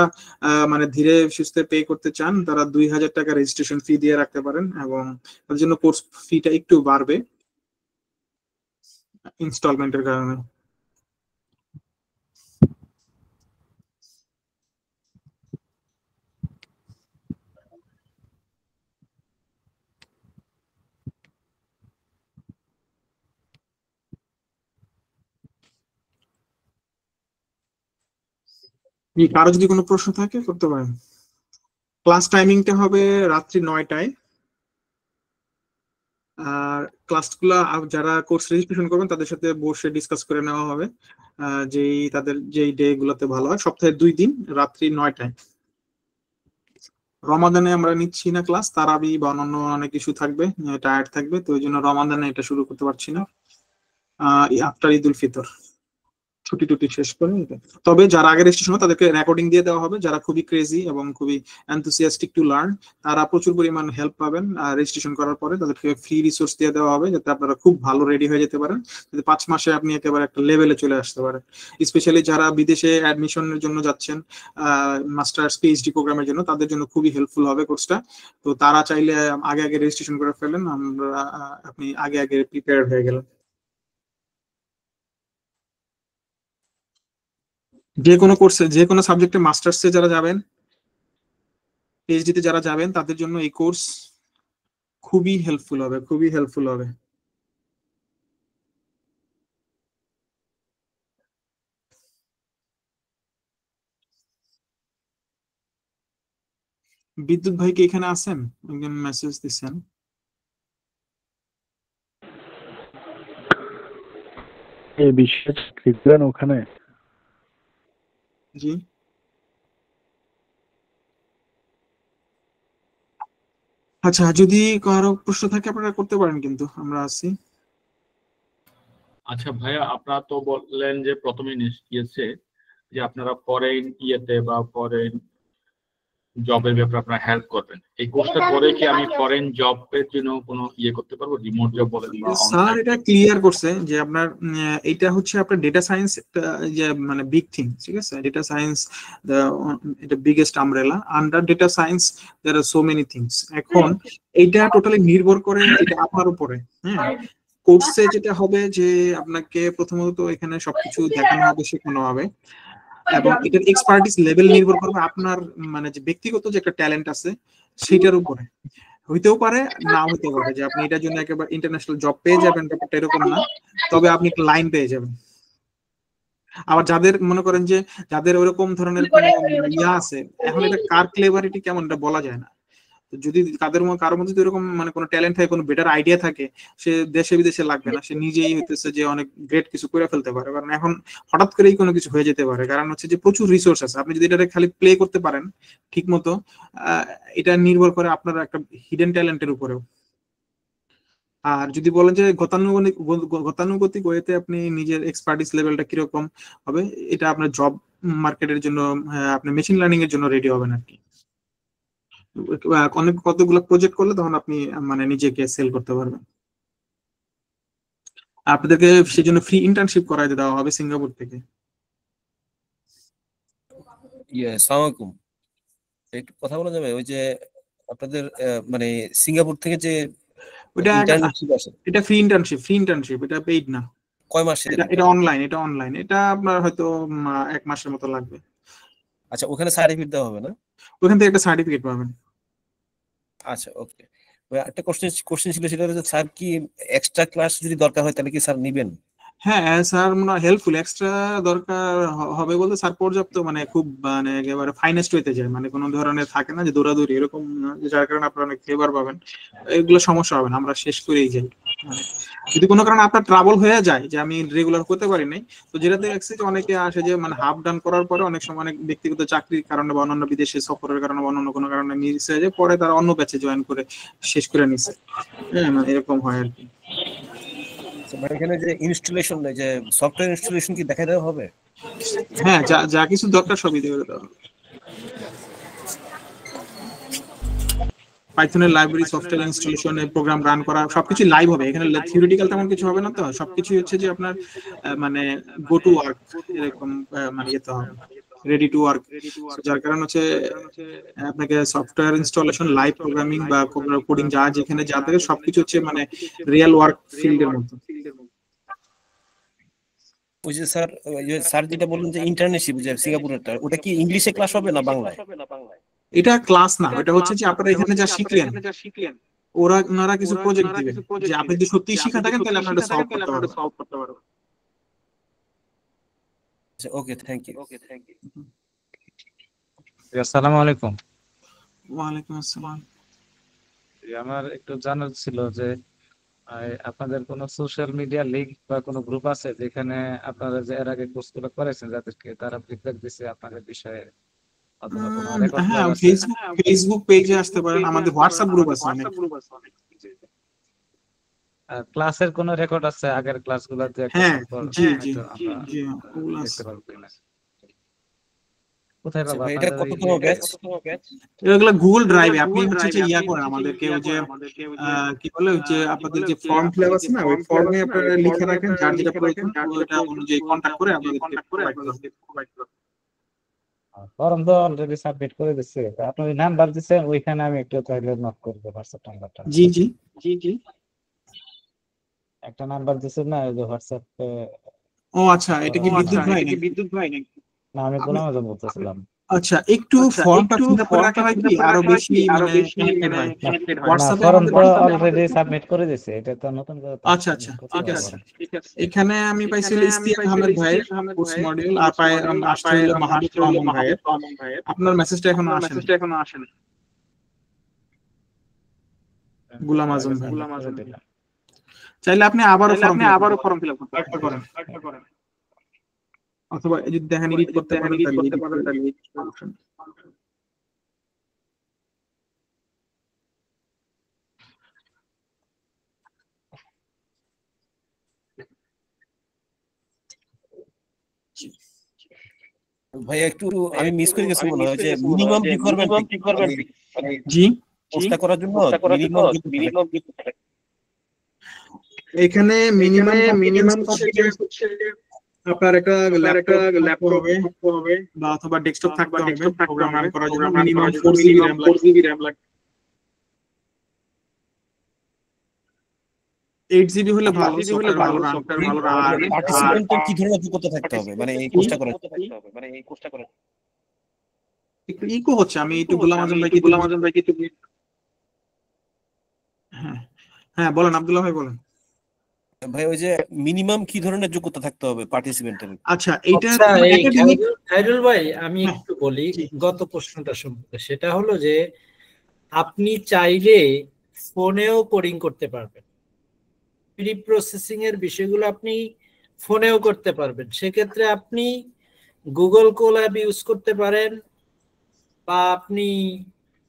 মানে ধীরে সুস্থে পে করতে চান, তারা 2,000 টাকা রেজিস্ট্রেশন ফি দিয়ে রাখতে পারেন এবং তার জন্য কোর্স ফিটা একটু বাড়বে ইনস্টলমেন্টের কারণে। কারো যদি কোনো প্রশ্ন থাকে করতে পারেন। ক্লাস টাইমিংটা হবে রাত্রি 9টায়, আর ক্লাসগুলো যারা কোর্স রেজিস্ট্রেশন করবেন তাদের সাথে বসে ডিসকাস করে নেওয়া হবে তাদের যেই ডে গুলোতে ভালো হয়। সপ্তাহে 2 দিন রাত্রি 9টায়। রমাদানে আমরা নিচ্ছি না ক্লাস, তারাবি বা অন্যান্য অনেক ইস্যু থাকবে, টায়ার্ড থাকবে, তো ওই জন্য রমাদানে এটা শুরু করতে পারছি না। আফটার ঈদুল ফিতর ছুটি টুটি শেষ করে এটা। তবে যারা আগে রেজিস্ট্রেশন হবে তাদেরকে রেকর্ডিং দিয়ে দেওয়া হবে। যারা খুবই ক্রেজি এবং খুবই এনথুসিয়াস্টিক টু লার্ন, তারা প্রচুর পরিমাণ হেল্প পাবেন রেজিস্ট্রেশন করার পরে। তাদেরকে ফ্রি রিসোর্স দিয়ে দেওয়া হবে যাতে আপনারা খুব ভালো রেডি হয়ে যেতে পারেন, যাতে 5 মাসে আপনি একেবারে একটা লেভেলে চলে আসতে পারেন। স্পেশালি যারা বিদেশে অ্যাডমিশনের জন্য যাচ্ছেন, মাস্টার্স পিএইচডি প্রোগ্রামের জন্য, তাদের জন্য খুবই হেল্পফুল হবে কোর্সটা। তো তারা চাইলে আগে আগে রেজিস্ট্রেশন করে ফেলেন, আপনি আগে আগে প্রিপেয়ার হয়ে গেলেন। যে কোনো কোর্সে, যে কোনো সাবজেক্টে মাস্টার্সে যারা যাবেন, পিএইচডি তে যারা যাবেন, তাদের জন্য এই কোর্স খুবই হেল্পফুল হবে, খুবই হেল্পফুল হবে। বিদ্যুৎ ভাই কি এখানে আছেন? একজন মেসেজ দিচ্ছেন। এই বিষয়ে লিখবেন ওখানে। জি আচ্ছা, যদি কারো প্রশ্ন থাকে আপনারা করতে পারেন, কিন্তু আমরা আছি। আচ্ছা ভাইয়া, আপনারা তো বললেন যে প্রথমে ইয়েছে যে আপনারা ফরেন ইয়েতে বা ফরেন জবের ব্যাপারে আপনারা হেল্প করবেন। এই কোর্সটা করে কি আমি ফরেন জবের জন্য কোনো ইয়ে করতে পারবো, রিমোট জব বলেন বা স্যার এটা ক্লিয়ার করছে যে আপনার এটা হচ্ছে আপনার ডেটা সায়েন্স, যে মানে বিগ থিং, ঠিক আছে? ডেটা সায়েন্স এটা biggest umbrella. Under data science there are so many things. এখন এইটা টোটালি নির্ভর করে এটা আপনার উপরে। হ্যাঁ, কোর্সে যেটা হবে যে আপনাকে প্রথমত এখানে সবকিছু দেখানো হবে, শেখানো হবে, এবং এটার এক্সপার্টিস লেভেল নির্ভর করবে আপনার মানে যে ব্যক্তিগত যে একটা ট্যালেন্ট আছে সেটার উপরে। হইতেও পারে, না হইতে পারে যে আপনি এটার জন্য একেবারে ইন্টারন্যাশনাল জব পেয়ে যাবেন, ব্যাপারটা এরকম না, তবে আপনি একটা লাইন পেয়ে যাবেন। আবার যাদের মনে করেন যে যাদের ওরকম ধরনের কোনো ইয়া আছে, এখন এটা কার ক্লেভারিটি কেমন এটা বলা যায় না। তো যদি কারোর মধ্যে এরকম মানে কোনো ট্যালেন্ট থাকে, কোনো বেটার আইডিয়া থাকে, সে দেশে বিদেশে লাগবে না, সে নিজেই হইতেছে যে অনেক গ্রেট কিছু করে ফেলতে পারে। কারণ এখন হঠাৎ করেই কোনো কিছু হয়ে যেতে পারে, কারণ হচ্ছে যে প্রচুর রিসোর্স আছে। আপনি যদি এটা খালি প্লে করতে পারেন ঠিক মতো, এটা নির্ভর করে আপনার একটা হিডেন ট্যালেন্টের উপরেও। আর যদি বলেন যে গতানুগতিক ওয়েতে আপনি নিজের এক্সপার্টিস লেভেলটা কিরকম হবে, এটা আপনার জব মার্কেটের জন্য আপনি মেশিন লার্নিং এর জন্য রেডি হবেন আর কি। অনেক কতগুলো প্রজেক্ট করলে তখন আপনি মানে নিজেকে সেল করতে পারবেন। আপনাদেরকে সেই জন্য ফ্রি ইন্টার্নশিপ করাই দেওয়া হবে সিঙ্গাপুর থেকে। আসসালামু আলাইকুম। একটু কথা বলা যাবে? ওই যে আপনাদের মানে সিঙ্গাপুর থেকে যে ওটা ইন্টার্নশিপ আছে, এটা ফ্রি ইন্টার্নশিপ, এটা পেইড না। কয় মাস? এটা অনলাইন, এটা আপনার হয়তো 1 মাসের মতো লাগবে। আচ্ছা, ওখানে সার্টিফিকেট দেওয়া হবে না? ওখান থেকে একটা সার্টিফিকেট পাবেন। আচ্ছা, ওকে। একটা কোশ্চেন ছিল, সেটা হচ্ছে স্যার কি এক্সট্রা ক্লাস যদি দরকার হয় তাহলে কি স্যার নেবেন? হ্যাঁ স্যার, মনে হয় হেল্পফুল। এক্সট্রা দরকার হবে বলতে স্যার পর্যাপ্ত মানে খুব মানে একেবারে ফাইনেস্ট হইতে যায়, মানে কোনো ধরনের থাকে না যে দৌড়াদৌড়ি এরকম না, যার কারণে আপনারা অনেক ফেভার পাবেন। এগুলো সমস্যা হবে না, আমরা শেষ করেই যাই। মানে যদি কোনো কারণে আপনার ট্রাবল হয়ে যায় যে আমি রেগুলার করতে পারি নাই, তো যেটাতে দেখছি যে অনেকে আসে যে মানে হাফ ডান করার পরে অনেক সময় অনেক ব্যক্তিগত চাকরির কারণে বা অন্যান্য বিদেশে সফরের কারণে বা অন্য কোনো কারণে মিস হয়ে যায়, পরে তারা অন্য ব্যাচে জয়েন করে শেষ করে নিচ্ছে। হ্যাঁ, মানে এরকম হয় আর কি। এখানে যে ইনস্টলেশন, যে সফটওয়্যার ইনস্টলেশন কি দেখা দেওয়া হবে? হ্যাঁ, যা যা কিছু দরকার সবই দিয়ে দেওয়া হবে। পাইথনের library, software installation, program run করা সবকিছু লাইভ হবে। এখানে থিওরিটিক্যাল তেমন কিছু হবে না, তো সবকিছু হচ্ছে যে আপনার মানে গো টু ওয়ার্ক এরকম মানে যেতে হবে, রেডি টু ওয়ার্ক। যার কারণ হচ্ছে আপনাকে সফটওয়্যার ইনস্টলেশন, লাইভ প্রোগ্রামিং বা কোডিং যা যেখানে যা থাকে সবকিছু হচ্ছে মানে রিয়েল ওয়ার্ক ফিল্ডের মতো। ওই যে স্যার যেটা বললেন যে ইন্টার্নশিপ, যে সিঙ্গাপুরেরটা, ওটা কি ইংলিশে ক্লাস হবে না বাংলায়? এটা ক্লাস না, এটা হচ্ছে যে আপনারা এখানে যা শিখলেন ওনারা কিছু প্রজেক্ট দিবে, যে আপনি যদি সত্যি শিখা থাকেন তাহলে আপনি এটা সলভ করতে পারবেন। ওকে, থ্যাংক ইউ। আসসালামু আলাইকুম। ওয়ালাইকুম আসসালাম। আমার একটু জানার ছিল যে আপনাদের কোনো সোশ্যাল মিডিয়া লিঙ্ক বা কোনো গ্রুপ আছে যেখানে আপনারা যে এর আগে কোর্সগুলো করেছেন যাদেরকে তারা ফিডব্যাক দিছে আপনাদের বিষয়ে, অথবা কোনো রেকর্ড হ্যাঁ, আছে? ফেসবুক পেজে আসতে পারেন, আমাদের হোয়াটসঅ্যাপ গ্রুপ আছে অনেক। ক্লাসের কোনো রেকর্ড আছে আগের ক্লাসগুলোতে? হ্যাঁ, জি দেখতে পারবো কিনা? কোথায় পাবো? এটা কততম ব্যাচ? এগুলো গুগল ড্রাইভে আপনি হচ্ছে যে ইয়া করেন, আমাদেরকে ওই যে কি বলে ওই যে আপনাদের যে ফর্ম ফিল আপ আছে না, ওই ফর্মে আপনারা লিখে রাখেন যার যেটা প্রয়োজন, ওটা অনুযায়ী কন্টাক্ট করে আপনাদেরকে প্রোভাইড করব। ফর্ম তো অলরেডি সাবমিট করে দিচ্ছে, আপনি নাম্বার দিচ্ছেন ওইখানে আমি একটু চাইলে নোট করব হোয়াটসঅ্যাপ নাম্বারটা। জি একটা নাম্বার দিচ্ছেন না ওই যে হোয়াটসঅ্যাপে? ও আচ্ছা, এটা কি বিদ্যুৎ ভাই নাকি? না, আমি গোলাম আজম বলতেছিলাম। আচ্ছা, একটু ফর্মটা ফিল আপ করে রাখা হয় কি আরো বেশি মানে কানেক্টেড হয়। না, হোয়াটসঅ্যাপে ফর্ম আমাদের তো অলরেডি সাবমিট করে দিয়েছে, এটা তো নতুন করে তো আচ্ছা আচ্ছা, submit ঠিক করতে আছে। হবে না। এখানে আমি পাইছি হলো ইস্তিয়াক আহমেদ ভাইয়ের কোর্স মডিউল, আর আসছে হলো মাহবুব রহমান ভাইয়ের। আপনার মেসেজটা এখনো আসেনি। গুলাম আজম ভাই, করে দিলাম। চাইলে আপনি আবারও ফর্ম ফিল আপ করেন, অথবা যদি দেখেন এডিট করতে পারেন তাহলে সমস্যা নেই। ভাইয়া একটু আমি মিস করে গেছি মনে হয় যে মিনিমাম রিকোয়ারমেন্ট জি, কোর্সটা করার জন্য মিনিমাম এখানে মিনিমাম হচ্ছে আপনার একটা ল্যাপটপ হবে বা অথবা ডেস্কটপ থাকতে হবে প্রোগ্রাম রান করার জন্য। মিনিমাম 4 GB RAM লাগবে। 8 GB হলে ভালো, সফটওয়্যার ভালো রান আর পার্টিসিপেন্টের কি ধরনের যোগ্যতা থাকতে হবে মানে এই কোর্সটা করার একটু ইকো হচ্ছে, আমি একটু গোলাম আজম ভাইকে হ্যাঁ বলেন আব্দুল্লাহ ভাই বলেন। ভাই ওই যে মিনিমাম কি ধরনের যোগ্যতা থাকতে হবে পার্টিসিপেন্টের? আচ্ছা, এইটা খায়রুল ভাই আমি একটু বলি গত প্রশ্নটা সম্পর্কে। সেটা হলো যে আপনি চাইলে ফোনেও কোডিং করতে পারবেন, প্রি প্রসেসিং এর বিষয়গুলো আপনি ফোনেও করতে পারবেন। সেক্ষেত্রে আপনি গুগল কোল্যাব ইউজ করতে পারেন, বা আপনি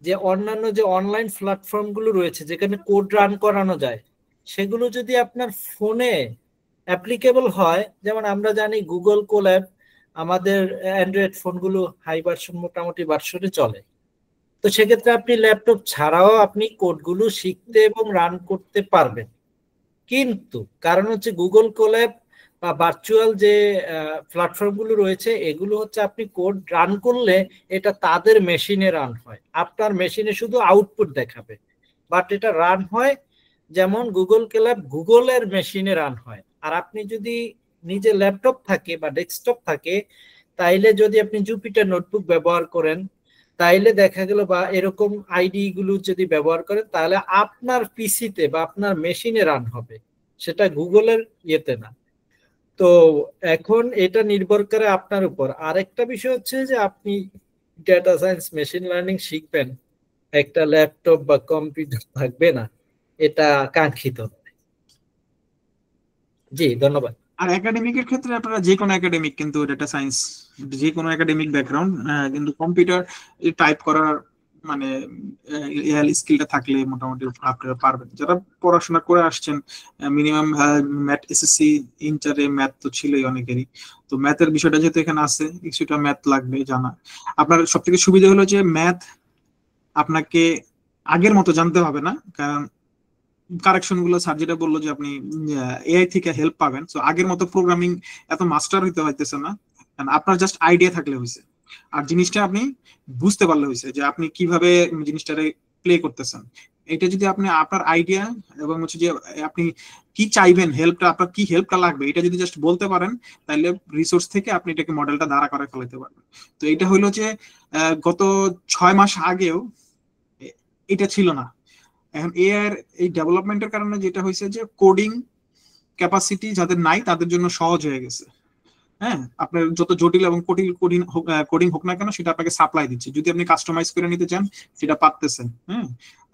যে অন্যান্য যে অনলাইন প্ল্যাটফর্ম গুলো রয়েছে যেখানে কোড রান করানো যায়, সেগুলো যদি আপনার ফোনে অ্যাপ্লিকেবল হয়, যেমন আমরা জানি গুগল কোল্যাব আমাদের অ্যান্ড্রয়েড ফোনগুলো হাই ভার্সন মোটামুটি ভার্সনে চলে। তো সেক্ষেত্রে আপনি ল্যাপটপ ছাড়াও আপনি কোডগুলো শিখতে এবং রান করতে পারবেন। কিন্তু কারণ হচ্ছে গুগল কোল্যাব বা ভার্চুয়াল যে প্ল্যাটফর্মগুলো রয়েছে এগুলো হচ্ছে আপনি কোড রান করলে এটা তাদের মেশিনে রান হয়, আপনার মেশিনে শুধু আউটপুট দেখাবে, বাট এটা রান হয় যেমন গুগল কোল্যাব গুগলের মেশিনে রান হয়। আর আপনি যদি নিজে ল্যাপটপ থাকে বা ডেস্কটপ থাকে, তাইলে যদি আপনি জুপিটার নোটবুক ব্যবহার করেন তাইলে দেখা গেল, বা এরকম আইডি গুলো যদি ব্যবহার করেন তাহলে আপনার পিসিতে বা আপনার মেশিনে রান হবে, সেটা গুগলের ইয়েতে না। তো এখন এটা নির্ভর করে আপনার উপর। আরেকটা বিষয় হচ্ছে যে আপনি ডেটা সায়েন্স মেশিন লার্নিং শিখবেন, একটা ল্যাপটপ বা কম্পিউটার থাকবে না, এটা কাঙ্ক্ষিত। জি ধন্যবাদ। আর একাডেমিকের ক্ষেত্রে আপনারা যে কোনো একাডেমিক, কিন্তু ডেটা সায়েন্স যে কোনো একাডেমিক ব্যাকগ্রাউন্ড, কিন্তু কম্পিউটার টাইপ করার মানে স্কিলটা থাকলে মোটামুটি আপনারা পারবেন। যারা পড়াশোনা করে আসছেন মিনিমাম ম্যাথ, এসএসসি ইন্টারে ম্যাথ তো ছিলই অনেকেরই, তো ম্যাথের বিষয়টা যেহেতু এখানে আছে কিছুটা ম্যাথ লাগবে জানা। আপনার সব থেকে সুবিধা হলো যে ম্যাথ আপনাকে আগের মতো জানতে হবে না, কারণ কারেকশন গুলো স্যার যেটা বললো যে আপনি এআই থেকে হেল্প পাবেন। তো আগের মতো প্রোগ্রামিং এত মাস্টার হইতে হইতেছে না, আপনার জাস্ট আইডিয়া থাকলে হয়েছে, আর জিনিসটা আপনি বুঝতে পারলে হয়েছে যে আপনি কিভাবে জিনিসটারে প্লে করতেছেন। এটা যদি আপনি আপনার আইডিয়া এবং হচ্ছে যে আপনি কি চাইবেন, হেল্পটা আপনার কি হেল্পটা লাগবে, এটা যদি জাস্ট বলতে পারেন, তাহলে রিসোর্স থেকে আপনি এটাকে মডেলটা দাঁড়া করে ফেলাতে পারবেন। তো এটা হইলো যে গত 6 মাস আগেও এটা ছিল না। এখন এআই এর এই ডেভেলপমেন্টের কারণে যেটা হয়েছে যে কোডিং ক্যাপাসিটি যাদের নাই তাদের জন্য সহজ হয়ে গেছে। হ্যাঁ, আপনার যত জটিল এবং কোডিং হোক না কেন সেটা আপনাকে সাপ্লাই দিচ্ছে। যদি আপনি কাস্টমাইজ করে নিতে চান সেটা পারতেছেন। হ্যাঁ,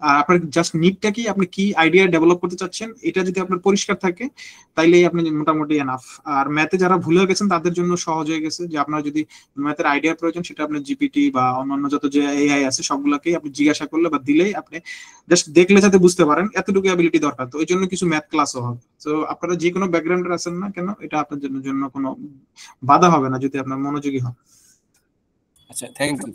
আর আপনার জাস্ট নিডটা কি, আপনি কি আইডিয়া ডেভেলপ করতে চাচ্ছেন, এটা যদি আপনার পরিষ্কার থাকে তাইলেই আপনি মোটামুটি এনাফ। আর ম্যাথে যারা ভুলে গেছেন তাদের জন্য সহজ হয়ে গেছে যে আপনার যদি ম্যাথের আইডিয়ার প্রয়োজন, সেটা আপনার জিপিটি বা অন্যান্য যত যে এআই আছে সবগুলোকেই আপনি জিজ্ঞাসা করলে বা দিলেই আপনি জাস্ট দেখলে যাতে বুঝতে পারেন এতটুকু অ্যাবিলিটি দরকার। তো ওই জন্য কিছু ম্যাথ ক্লাসও হবে। তো আপনারা যে কোনো ব্যাকগ্রাউন্ডের আছেন না কেন, এটা আপনার জন্য কোনো বাধা হবে না যদি আপনার মনোযোগী হন। আচ্ছা, থ্যাংক ইউ।